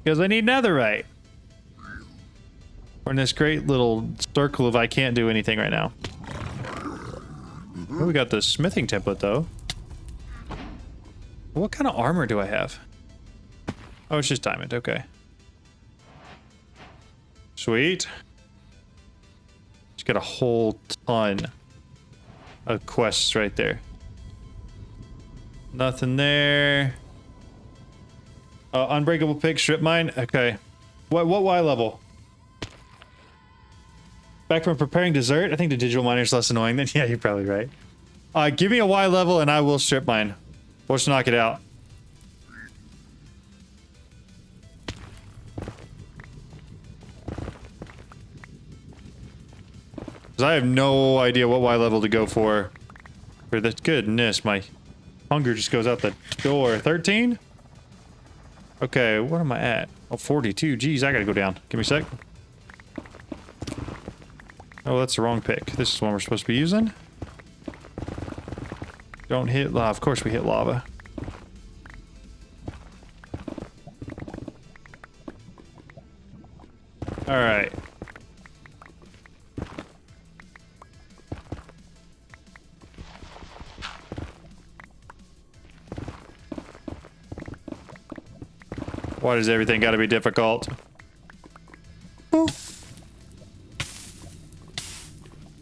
because I need netherite. We're in this great little circle of I can't do anything right now. Oh, we got the smithing template though. What kind of armor do I have? Oh, it's just diamond. Okay. Sweet. Just got a whole ton of quests right there. Nothing there. Unbreakable pick, strip mine. Okay. What Y level? Back from preparing dessert. I think the digital miner is less annoying than... Yeah, you're probably right. Give me a Y level and I will strip mine. Let's knock it out. Because I have no idea what Y level to go for. For this. Goodness, my hunger just goes out the door. 13? Okay, what am I at? Oh, 42. Jeez, I gotta go down. Give me a sec. Oh, that's the wrong pick. This is the one we're supposed to be using. Don't hit lava. Of course we hit lava. Alright. Why does everything gotta be difficult? Oh.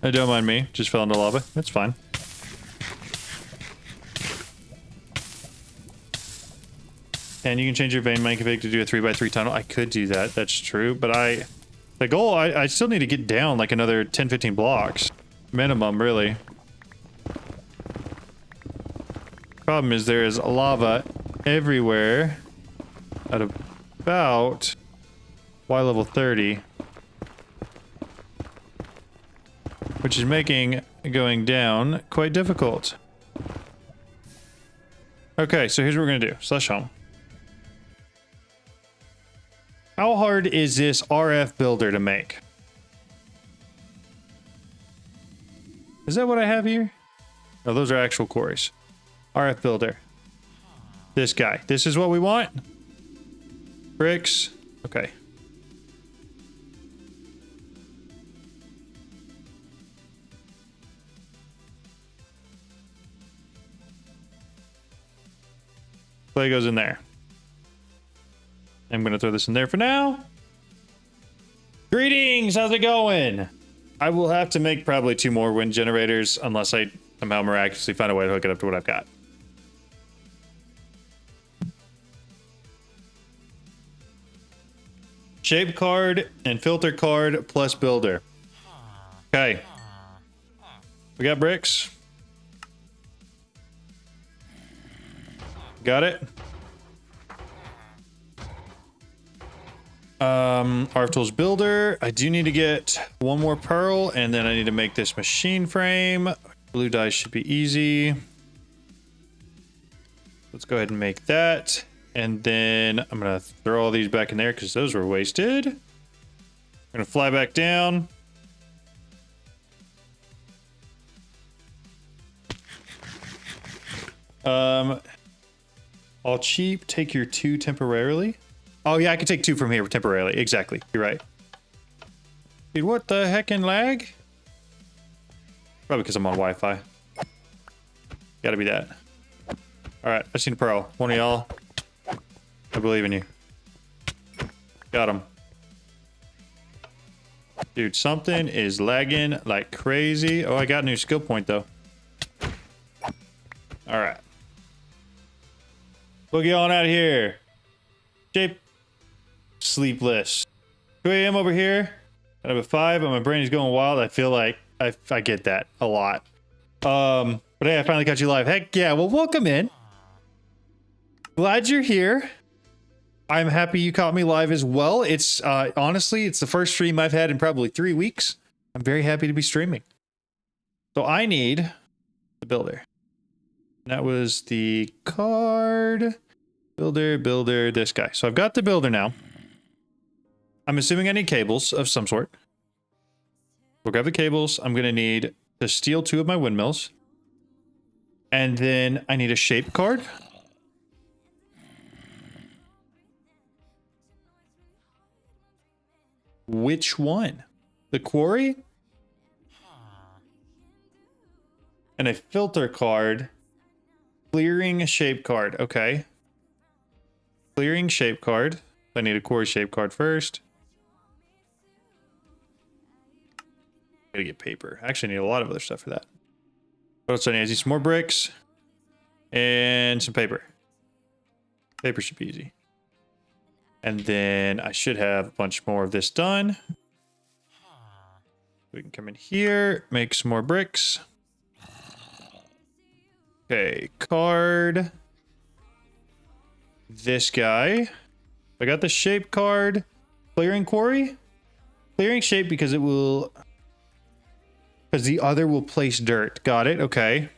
Don't mind me. Just fell into lava. That's fine. And you can change your vein mine config to do a 3x3 tunnel. I could do that. That's true. But the goal, I still need to get down like another 10, 15 blocks. Minimum, really. Problem is there is lava everywhere at about Y level 30. Which is making going down quite difficult. Okay, so here's what we're going to do. Slash home. How hard is this RF builder to make? Is that what I have here? No, those are actual quarries. RF builder. This guy. This is what we want? Bricks. Okay. Clay goes in there. I'm going to throw this in there for now. Greetings, how's it going? I will have to make probably 2 more wind generators unless I somehow miraculously find a way to hook it up to what I've got. Shape card and filter card plus builder. Okay. We got bricks. Got it. RF Tools builder. I do need to get 1 more pearl, and then I need to make this machine frame. Blue dye should be easy. Let's go ahead and make that. And then I'm going to throw all these back in there because those were wasted. I'm going to fly back down. All cheap. Take your 2 temporarily. Oh, yeah, I can take 2 from here temporarily. Exactly. You're right. Dude, what the heckin' lag? Probably because I'm on Wi-Fi. Gotta be that. Alright, I seen a pearl. One of y'all. I believe in you. Got him. Dude, something is lagging like crazy. Oh, I got a new skill point, though. Alright. Boogie on out of here. Shape. Sleepless. 2 a.m. over here. I have a 5, but my brain is going wild. I feel like I get that a lot. But hey, I finally got you live. Heck yeah, well, welcome in. Glad you're here. I'm happy you caught me live as well. It's honestly, it's the first stream I've had in probably 3 weeks. I'm very happy to be streaming. So I need the builder. That was the card. Builder, this guy. So I've got the builder now. I'm assuming I need cables of some sort. We'll grab the cables. I'm going to need to steal 2 of my windmills. And then I need a shape card. Which one? The quarry? And a filter card. Clearing a shape card. Okay. Clearing shape card. I need a quarry shape card first. Gotta get paper. Actually, I need a lot of other stuff for that. What else do I need? I need some more bricks. And some paper. Paper should be easy. And then I should have a bunch more of this done. We can come in here, make some more bricks. Okay, card. This guy. I got the shape card. Clearing quarry. Clearing shape because it will... Because the other will place dirt. Got it. Okay.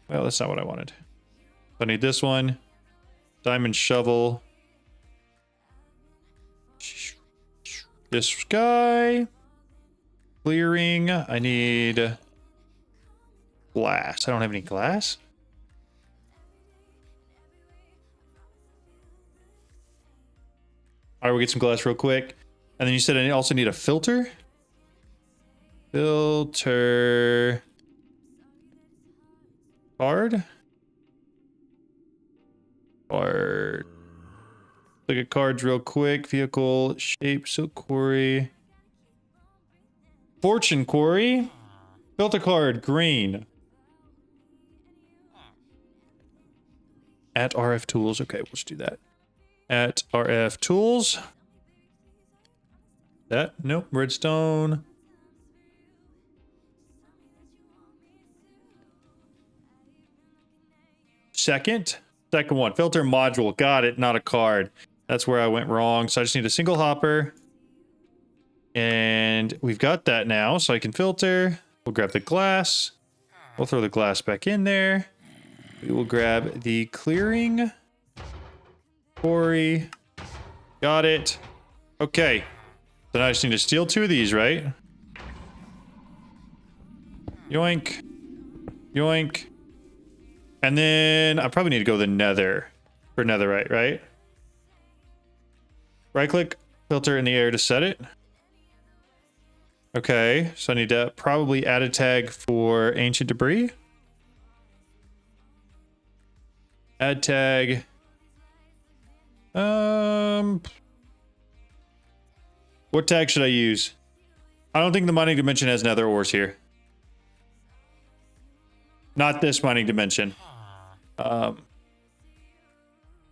Well, that's not what I wanted. I need this one. Diamond shovel. This guy. Clearing. I need glass. I don't have any glass. All right, we'll get some glass real quick. And then you said I also need a filter. Filter card. Card. Look at cards real quick. Vehicle, shape, silk quarry. Fortune quarry. Filter card, green. At RF Tools. Okay, let's do that. At RF Tools. That, nope, redstone. Second one, filter module. Got it, not a card. That's where I went wrong. So I just need a single hopper. And we've got that now, so I can filter. We'll grab the glass. We'll throw the glass back in there. We will grab the clearing. Quarry. Got it. Okay. So now I just need to steal 2 of these, right? Yoink. Yoink. And then I probably need to go to the nether for netherite, right? Right click, filter in the air to set it. Okay, so I need to probably add a tag for ancient debris. Add tag. What tag should I use? I don't think the mining dimension has nether ores here. Not this mining dimension. What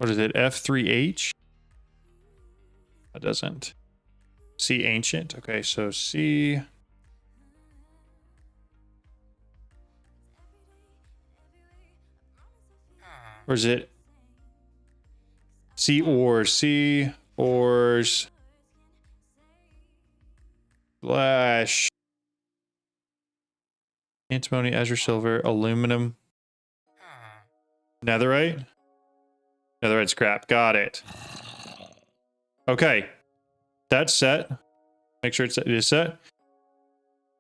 is it? F3H? That doesn't. C ancient. Okay, so C. Or is it? C ores. C ores. Slash. Antimony, azure silver, aluminum. Netherite? Netherite scrap. Got it. Okay. That's set. Make sure it is set.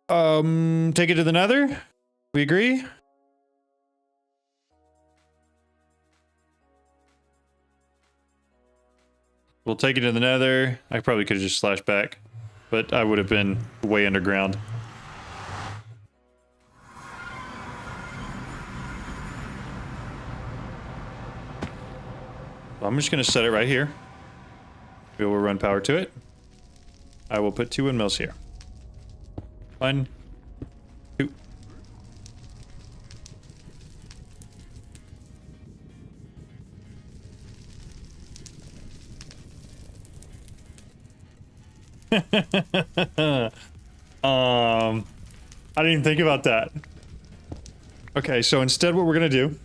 Take it to the nether. We agree? We'll take it to the nether. I probably could have just slashed back, but I would have been way underground. I'm just going to set it right here. We will run power to it. I will put 2 windmills here. 1, 2. I didn't even think about that. Okay, so instead what we're going to do,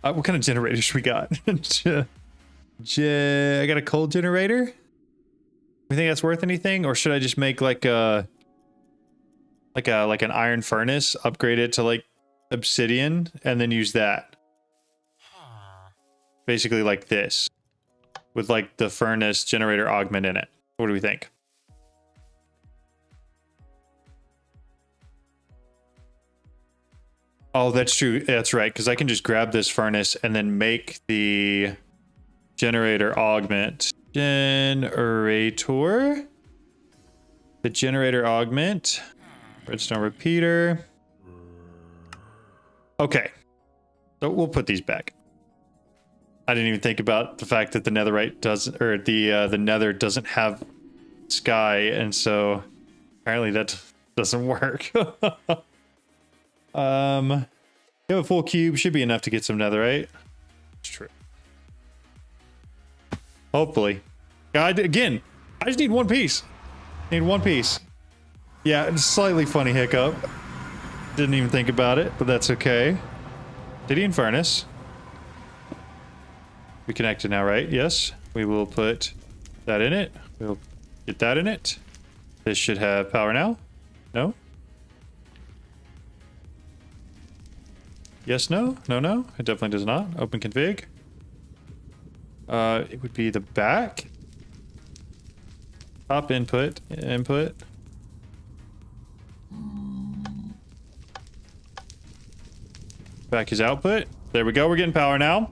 what kind of generators we got? I got a coal generator. You think that's worth anything, or should I just make like an iron furnace, upgrade it to like obsidian, and then use that? Basically like this, with like the furnace generator augment in it. What do we think? Oh, that's true. That's right, because I can just grab this furnace and then make the generator augment. Generator. The generator augment. Redstone repeater. Okay. So we'll put these back. I didn't even think about the fact that the netherite doesn't, or the nether doesn't have sky, and so apparently that doesn't work. You have a full cube, should be enough to get some netherite. It's true. Hopefully. Again, I just need 1 piece. Need 1 piece. Yeah, it's a slightly funny hiccup. Didn't even think about it, but that's okay. Obsidian furnace. We connected now, right? Yes. We will put that in it. We'll get that in it. This should have power now. No? Yes, no? No, no? It definitely does not. Open config. It would be the back. Top input. Input. Back is output. There we go. We're getting power now.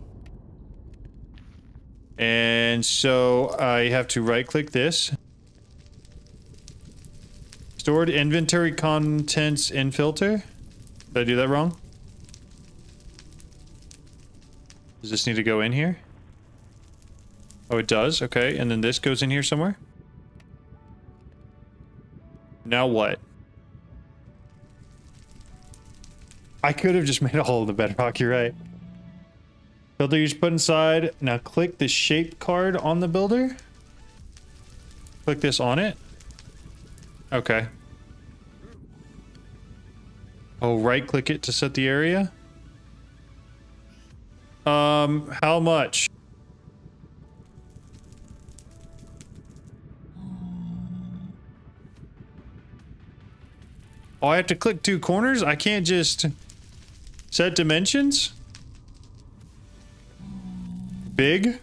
And so I have to right click this. Stored inventory contents in filter. Did I do that wrong? Does this need to go in here? Oh, it does. Okay. And then this goes in here somewhere. Now what? I could have just made a hole in the bedrock. You're right. Builder you just put inside. Now click the shape card on the builder. Click this on it. Okay. Oh, right click it to set the area. How much? Oh, I have to click 2 corners? I can't just set dimensions? Big?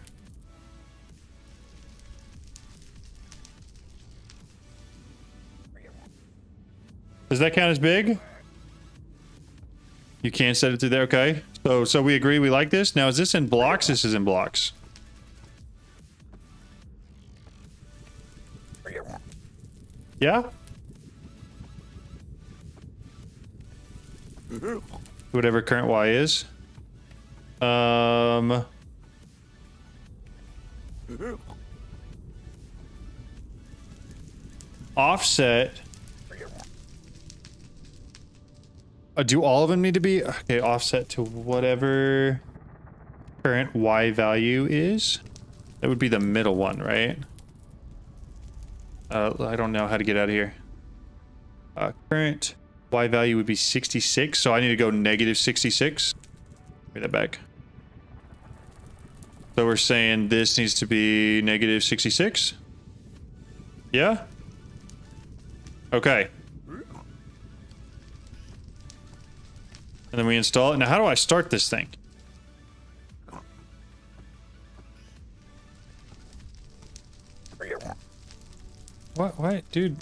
Does that count as big? You can't set it to there, okay. So we agree we like this. Now is this in blocks? This is in blocks. Yeah? whatever current Y is. Offset. Do all of them need to be? Okay, offset to whatever current Y value is. That would be the middle one, right? I don't know how to get out of here. Current Y value would be 66, so I need to go negative 66. Bring that back. So we're saying this needs to be negative 66? Yeah? Okay. And then we install it. Now, how do I start this thing? What? Dude.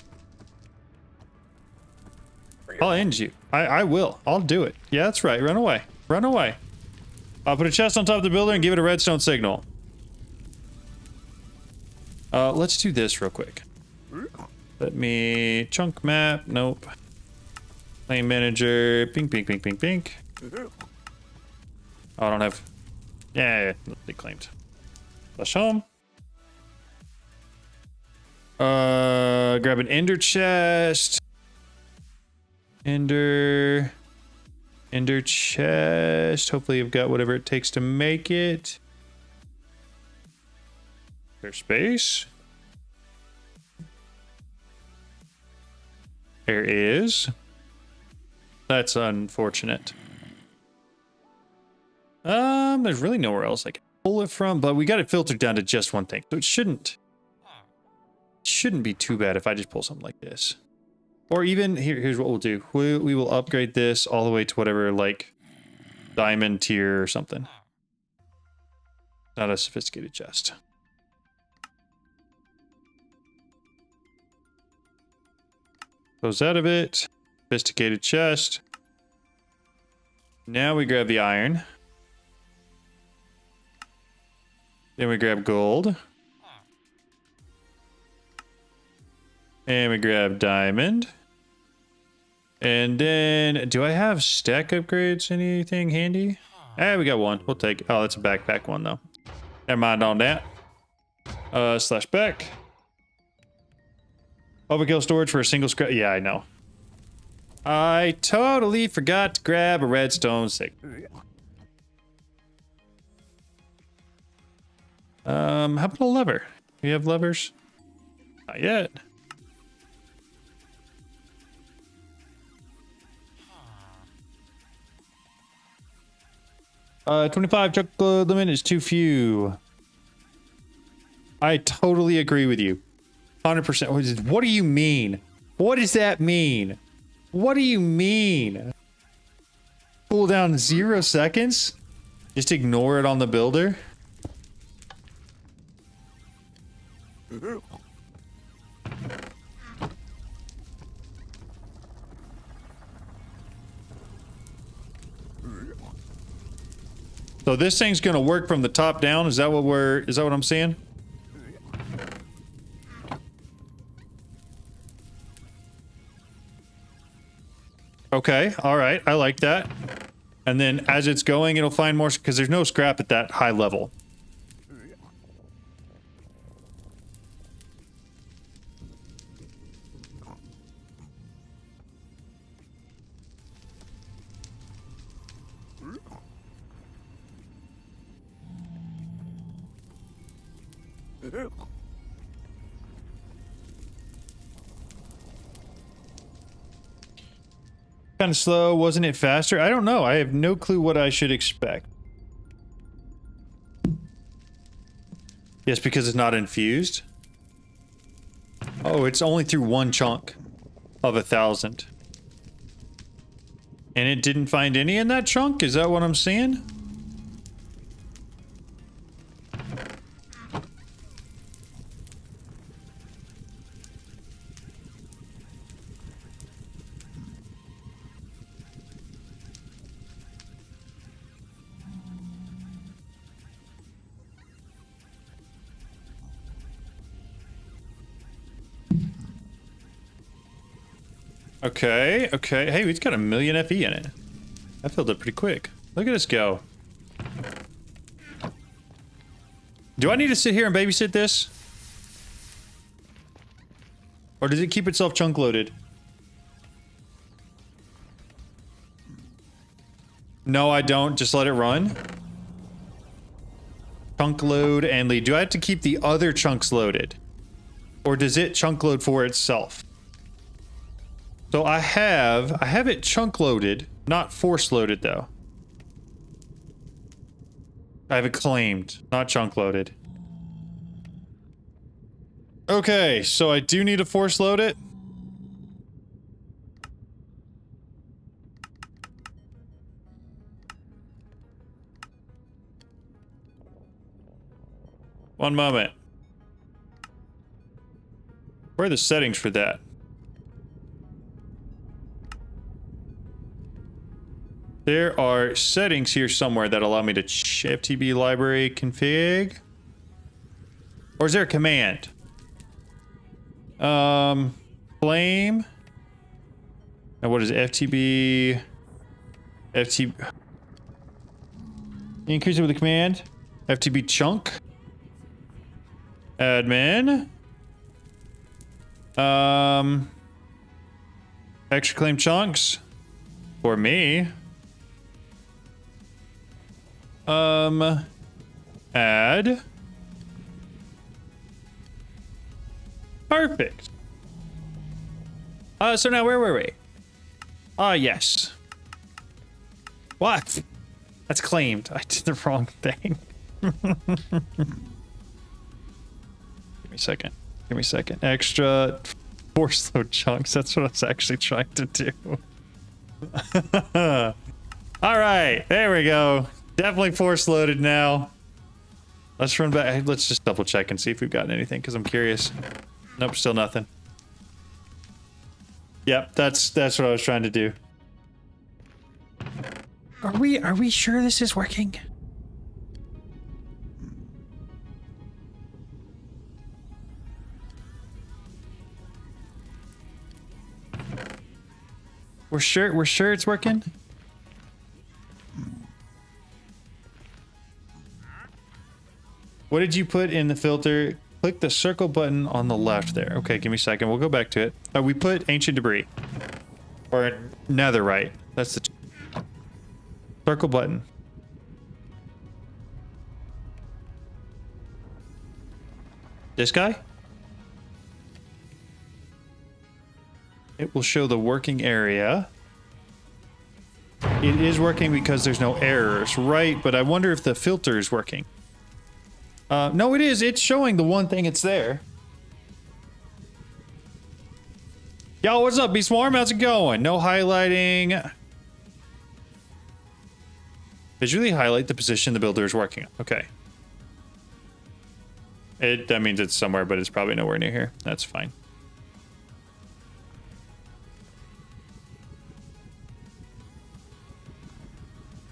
I'll end you. I will. I'll do it. Yeah, that's right. Run away. Run away. I'll put a chest on top of the builder and give it a redstone signal. Let's do this real quick. Let me... Chunk map. Nope. Lane manager. Pink, pink, pink, pink, pink. Oh, I don't have... Yeah, they claimed. Flush home. Grab an ender chest. Ender chest. Hopefully I've got whatever it takes to make it. There's space. There is. That's unfortunate. There's really nowhere else I can pull it from, but we got it filtered down to just one thing. So it shouldn't be too bad if I just pull something like this. Or even, here's what we'll do. We will upgrade this all the way to whatever, like, diamond tier or something. Not a sophisticated chest. Close out of it. Sophisticated chest. Now we grab the iron. Then we grab gold. And we grab diamond. And then, do I have stack upgrades? Anything handy? We got one. We'll take it. Oh, that's a backpack one, though. Never mind on that. Slash back. Overkill storage for a single scrap. Yeah, I know. I totally forgot to grab a redstone stick. How about a lever? Do you have levers? Not yet. 25 truck limit is too few. I totally agree with you. 100%. What do you mean? What does that mean? What do you mean? Cool down 0 seconds? Just ignore it on the builder? So this thing's gonna work from the top down. Is that what I'm seeing? Okay, all right, I like that. And then as it's going, it'll find more, because there's no scrap at that high level. Kind of slow, wasn't it faster? I don't know. I have no clue what I should expect. Yes, because it's not infused. Oh, it's only through one chunk of 1,000. And it didn't find any in that chunk? Is that what I'm seeing? Okay, okay. Hey, it's got 1,000,000 FE in it. That filled up pretty quick. Look at us go. Do I need to sit here and babysit this? Or does it keep itself chunk loaded? No, I don't. Just let it run. Chunk load and lead. Do I have to keep the other chunks loaded? Or does it chunk load for itself? So I have it chunk loaded, not force loaded though. I have it claimed, not chunk loaded. Okay, so I do need to force load it. One moment. Where are the settings for that? There are settings here somewhere that allow me to FTB library config. Or is there a command? Flame. And what is it? FTB? Increase it with a command. FTB chunk. Admin. Extra claim chunks. For me. Add. Perfect. So now where were we? Yes. What? That's claimed. I did the wrong thing. Give me a second. Give me a second. Extra force load chunks. That's what I was actually trying to do. All right. There we go. Definitely force loaded now. Let's run back. Let's just double check and see if we've gotten anything because I'm curious. Nope, still nothing. Yep, that's what I was trying to do. Are we sure this is working? We're sure it's working? What did you put in the filter? Click the circle button on the left there. Okay, give me a second. We'll go back to it. We put ancient debris. Or netherite. That's the circle button. This guy? It will show the working area. It is working because there's no errors, right? But I wonder if the filter is working. No, it is. It's showing the one thing it's there. Yo, what's up, B-Swarm? How's it going? No highlighting. Visually highlight the position the builder is working on. Okay. That means it's somewhere, but it's probably nowhere near here. That's fine.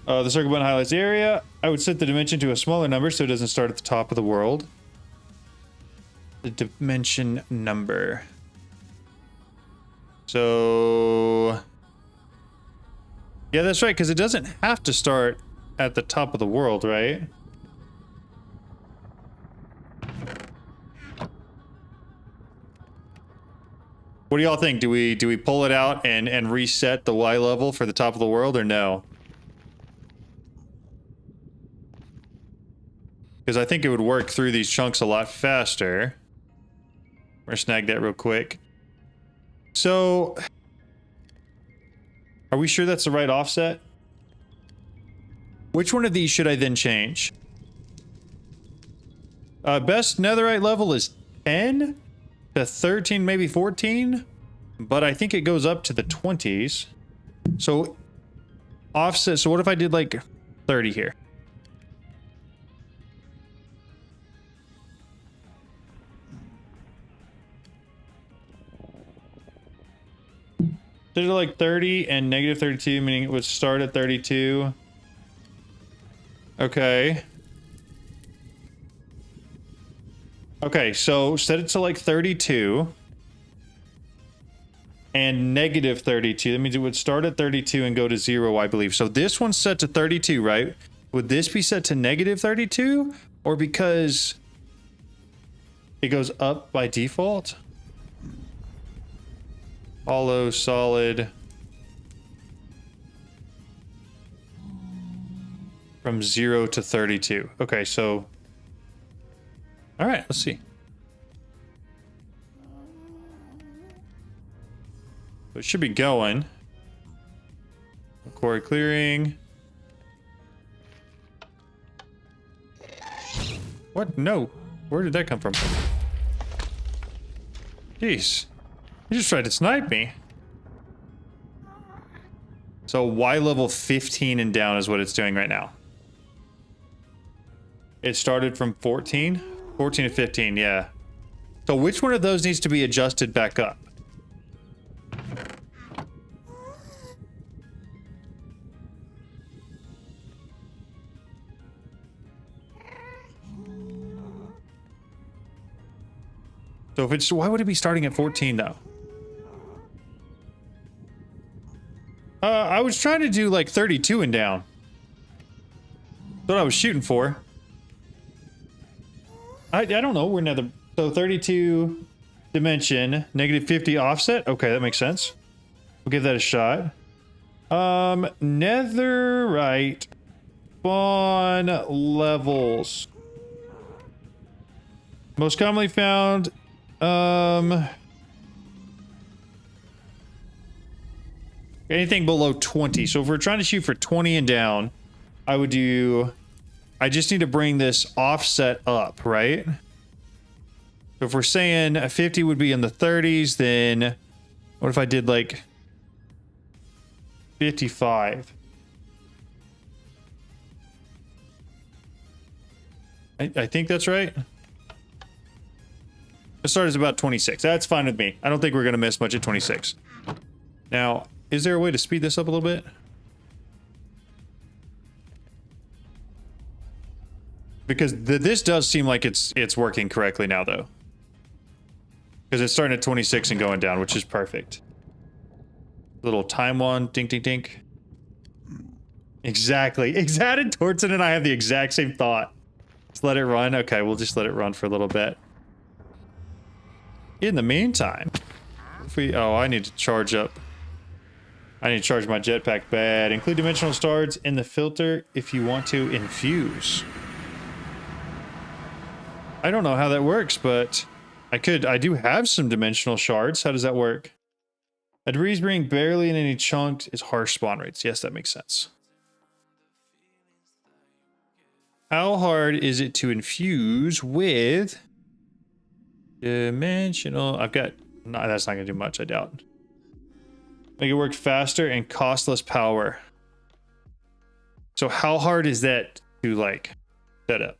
The circle button highlights the area. I would set the dimension to a smaller number so it doesn't start at the top of the world. The dimension number. So... yeah, that's right, because it doesn't have to start at the top of the world, right? What do y'all think? Do we pull it out and reset the Y level for the top of the world or no? Because I think it would work through these chunks a lot faster. We're gonna snag that real quick. So, are we sure that's the right offset? Which one of these should I then change? Best netherite level is 10 to 13, maybe 14. But I think it goes up to the 20s. So, offset. So what if I did like 30 here? Did it like 30 and negative 32, meaning it would start at 32. Okay. Okay, so set it to like 32. and negative 32. That means it would start at 32 and go to 0, I believe. So this one's set to 32, right? Would this be set to negative 32? Or because it goes up by default? Hollow, solid. From 0 to 32. Okay, so... All right, let's see. So it should be going. Quarry clearing. What? No. Where did that come from? Jeez. You just tried to snipe me. So Y level 15 and down is what it's doing right now. It started from 14? 14 to 15, yeah. So which one of those needs to be adjusted back up? So if it's, why would it be starting at 14 though? I was trying to do like 32 and down. That's what I was shooting for. I don't know. We're nether. So 32 dimension, negative 50 offset. Okay, that makes sense. We'll give that a shot. Netherite spawn levels. Most commonly found. Anything below 20. So if we're trying to shoot for 20 and down, I would do. I just need to bring this offset up, right? So if we're saying a 50 would be in the 30s, then what if I did like 55? I think that's right. The start is about 26. That's fine with me. I don't think we're going to miss much at 26. Now, is there a way to speed this up a little bit? Because this does seem like it's working correctly now, though. Because it's starting at 26 and going down, which is perfect. Little time one, dink, dink, dink. Exactly. Exadded Torton and I have the exact same thought. Just let it run. Okay, we'll just let it run for a little bit. In the meantime, if we... Oh, I need to charge up. I need to charge my jetpack bad. Include dimensional shards in the filter if you want to infuse. I don't know how that works, but I do have some dimensional shards. How does that work? A debris being barely in any chunks is harsh spawn rates. Yes, that makes sense. How hard is it to infuse with dimensional? I've got... No, that's not going to do much, I doubt. Make it work faster and cost less power. So how hard is that to, like, set up?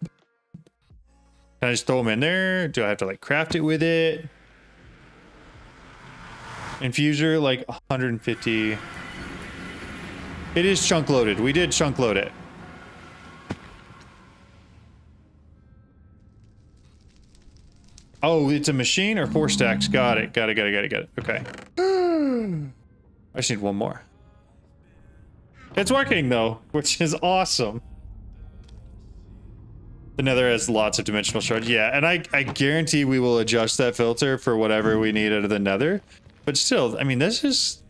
Can I just throw them in there? Do I have to, like, craft it with it? Infuser, like, 150. It is chunk loaded. We did chunk load it. Oh, it's a machine or 4 stacks? Got it. Got it. Okay. I just need one more. It's working, though, which is awesome. The Nether has lots of dimensional shards. Yeah, and I guarantee we will adjust that filter for whatever we need out of the Nether. But still, I mean, this is...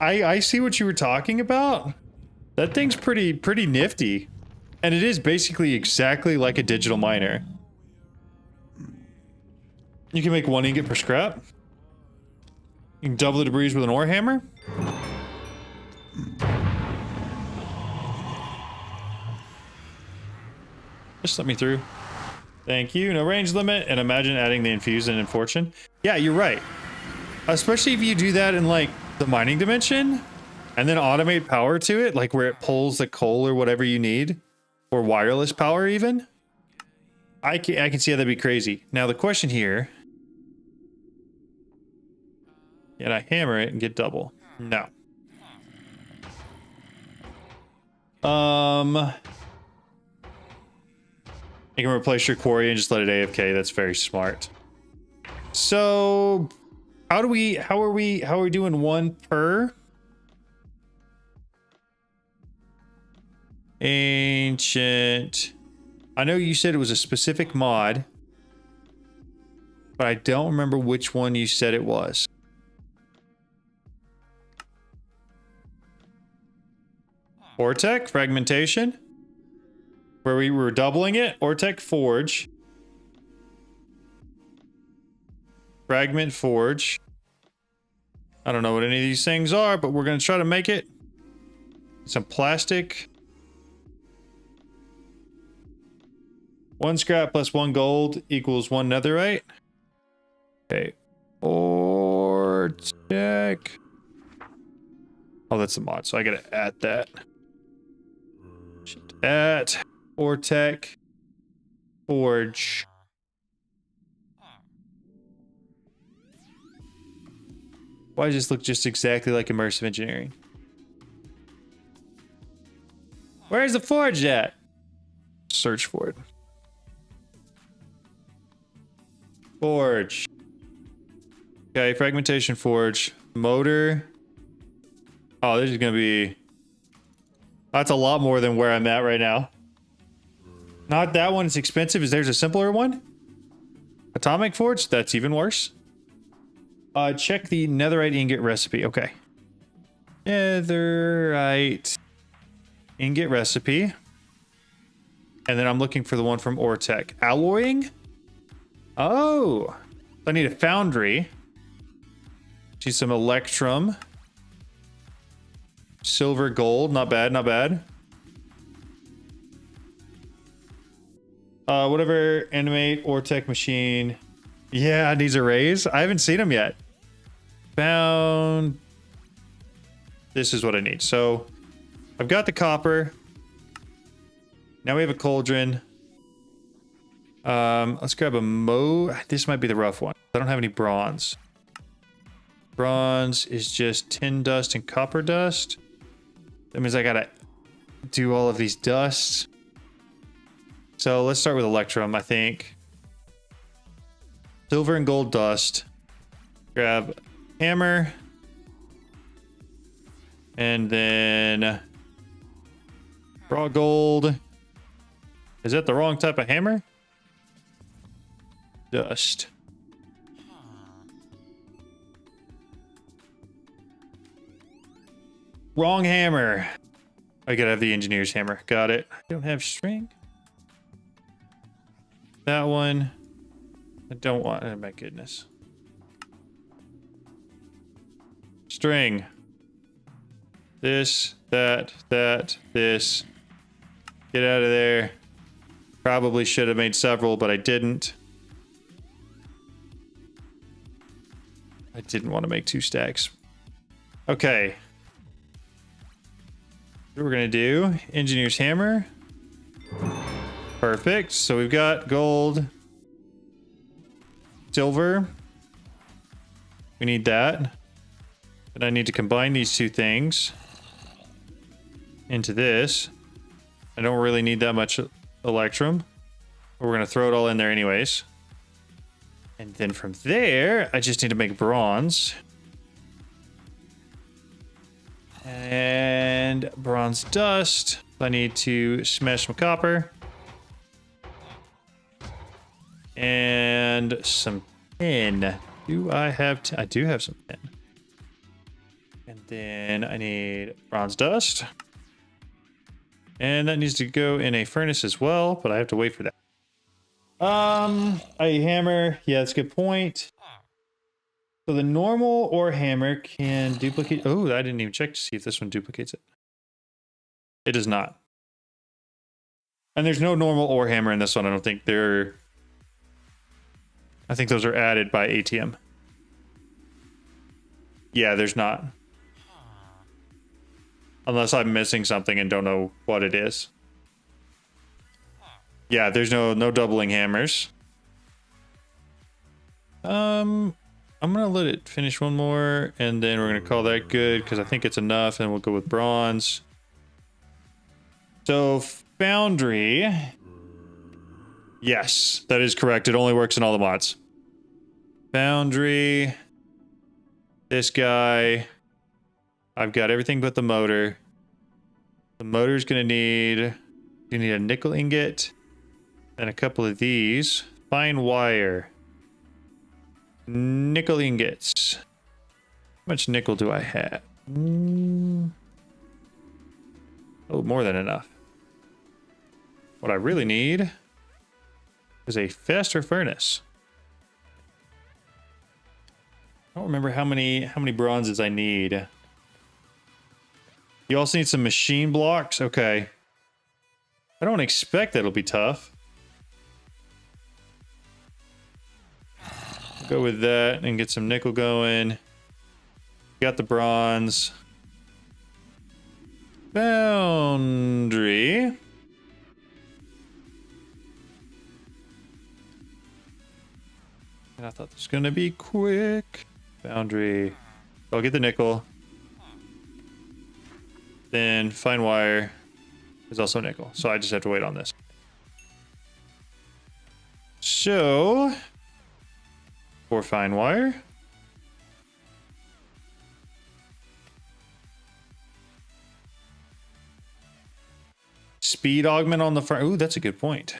I see what you were talking about. That thing's pretty nifty. And it is basically exactly like a digital miner. You can make 1 ingot per scrap. You can double the debris with an ore hammer. Just let me through. Thank you. No range limit. And imagine adding the infuse and fortune. Yeah, you're right. Especially if you do that in like the mining dimension and then automate power to it, like where it pulls the coal or whatever you need, or wireless power even. I can see how that'd be crazy. Now the question here, can I hammer it and get double? No. You can replace your quarry and just let it AFK. That's very smart. So How are we doing one per? Ancient. I know you said it was a specific mod, but I don't remember which one you said it was. Ortec fragmentation, where we were doubling it. Ortec forge. Fragment forge. I don't know what any of these things are, but we're going to try to make it. Some plastic. 1 scrap plus 1 gold equals 1 netherite. Okay. Ortec. Oh, that's the mod, so I gotta add that. At Ortec forge. Why does this look just exactly like immersive engineering? Where's the forge at? Search for it. Forge. Okay, fragmentation forge. Motor. Oh, this is gonna be... That's a lot more than where I'm at right now. Not that one, it's expensive. Is there's a simpler one? Atomic forge? That's even worse. Check the netherite ingot recipe. Okay. Netherite ingot recipe. And then I'm looking for the one from Ortec. Alloying? Oh. I need a foundry. See some electrum. Silver, gold. Not bad, not bad. Whatever. Animate, Ortec machine. Yeah, it needs a raise. I haven't seen them yet. Found. This is what I need. So I've got the copper. Now we have a cauldron. Let's grab a This might be the rough one. I don't have any bronze. Bronze is just tin dust and copper dust. That means I gotta do all of these dusts. So let's start with electrum, I think. Silver and gold dust. Grab hammer. And then raw gold. Is that the wrong type of hammer? Dust. Wrong hammer. I gotta have the engineer's hammer. Got it. I don't have string. That one. I don't want. Oh my goodness. String. This, that, this. Get out of there. Probably should have made several, but I didn't. I didn't want to make 2 stacks. Okay. What we're going to do, engineer's hammer. Perfect. So we've got gold, silver. We need that. But I need to combine these 2 things into this. I don't really need that much electrum. But we're going to throw it all in there anyways. And then from there, I just need to make bronze. And bronze dust. I need to smash some copper. And some tin. Do I have... I do have some tin. And then I need bronze dust. And that needs to go in a furnace as well, but I have to wait for that. A hammer. Yeah, that's a good point. So the normal ore hammer can duplicate. Oh, I didn't even check to see if this one duplicates it. It does not. And there's no normal ore hammer in this one. I don't think they're... I think those are added by ATM. Yeah, there's not. Unless I'm missing something and don't know what it is. Yeah, there's no doubling hammers. I'm gonna let it finish one more, and then we're gonna call that good because I think it's enough, and we'll go with bronze. So foundry. Yes, that is correct. It only works in all the mods. Foundry. This guy, I've got everything but the motor. The motor's gonna need, you need a nickel ingot and a couple of these. Fine wire. Nickel ingots. How much nickel do I have? Oh, more than enough. What I really need is a faster furnace. I don't remember how many bronzes I need. You also need some machine blocks. Okay. I don't expect that'll be tough. Go with that and get some nickel going. Got the bronze. Foundry. And I thought this was gonna be quick. Foundry. I'll get the nickel. Then fine wire is also nickel. So I just have to wait on this. So for fine wire. Speed augment on the front. Ooh, that's a good point.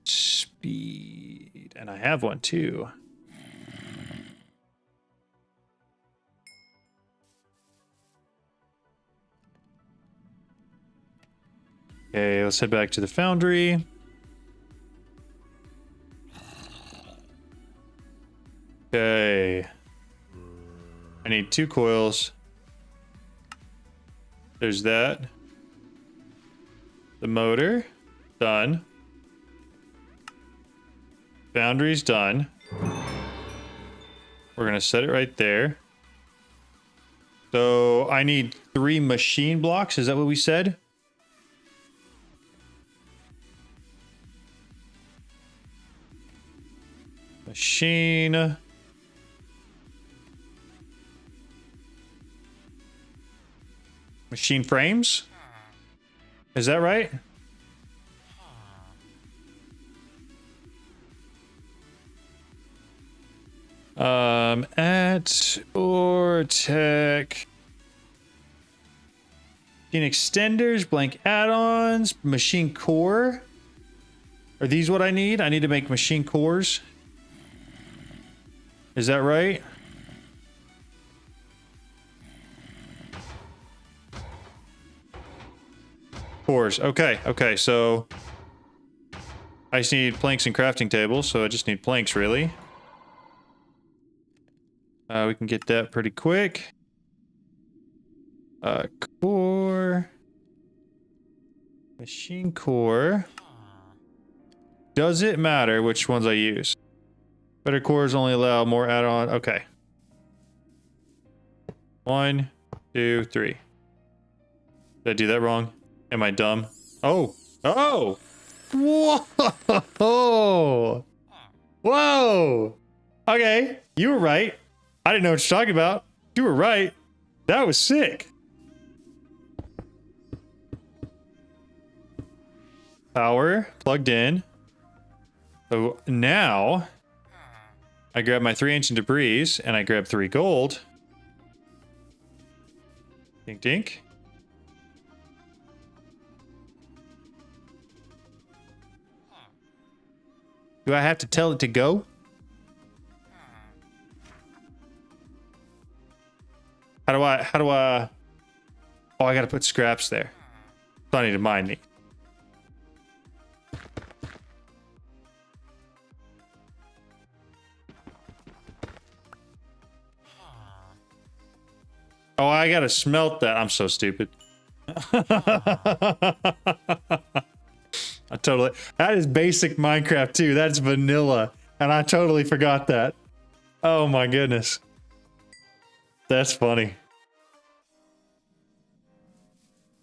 Speed. And I have one too. Okay, let's head back to the foundry. Okay. I need 2 coils. There's that. The motor. Done. Foundry's done. We're gonna set it right there. So I need 3 machine blocks. Is that what we said? Machine. Machine frames? Is that right? At or tech. Machine extenders, blank add-ons, machine core. Are these what I need? I need to make machine cores. Is that right? Cores. Okay, okay, so I just need planks and crafting tables, so I just need planks, really. We can get that pretty quick. Core. Machine core. Does it matter which ones I use? Better cores only allow more add-on. Okay. 1, 2, 3. Did I do that wrong? Am I dumb? Oh. Oh! Whoa! Whoa! Okay, you were right. I didn't know what you're talking about. You were right. That was sick. Power plugged in. So now I grab my 3 ancient debris and I grab 3 gold. Dink dink. Do I have to tell it to go? How do I, oh, I gotta put scraps there. So I need to mine me. Oh, I gotta smelt that. I'm so stupid. I totally, that is basic Minecraft too. That's vanilla. And I totally forgot that. Oh my goodness. That's funny.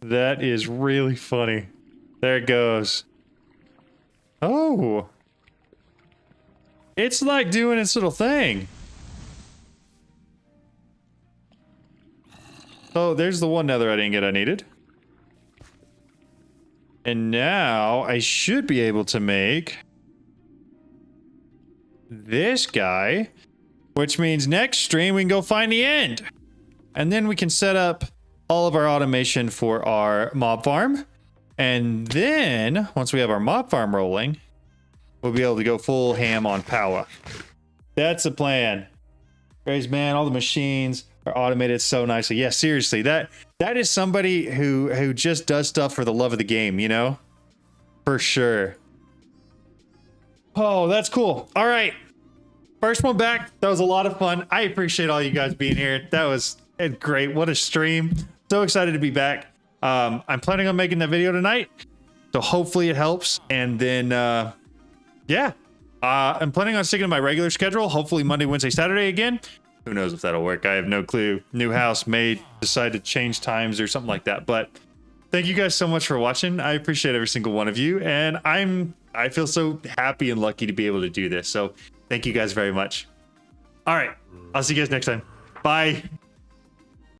That is really funny. There it goes. Oh. It's like doing its little thing. Oh, there's the one netherite ingot I needed. And now I should be able to make this guy. which means next stream we can go find the end. And then we can set up all of our automation for our mob farm. And then once we have our mob farm rolling, we'll be able to go full ham on power. That's the plan. Guys, man, all the machines are automated so nicely. Yeah, seriously, that is somebody who just does stuff for the love of the game, you know? For sure. Oh, that's cool. All right. First one back. That was a lot of fun. I appreciate all you guys being here. That was great. What a stream. So excited to be back. I'm planning on making that video tonight, so hopefully it helps. And then, yeah, I'm planning on sticking to my regular schedule. Hopefully Monday, Wednesday, Saturday again. Who knows if that'll work? I have no clue. New house may decide to change times or something like that. But thank you guys so much for watching. I appreciate every single one of you, and I feel so happy and lucky to be able to do this. So thank you guys very much. All right, I'll see you guys next time. Bye.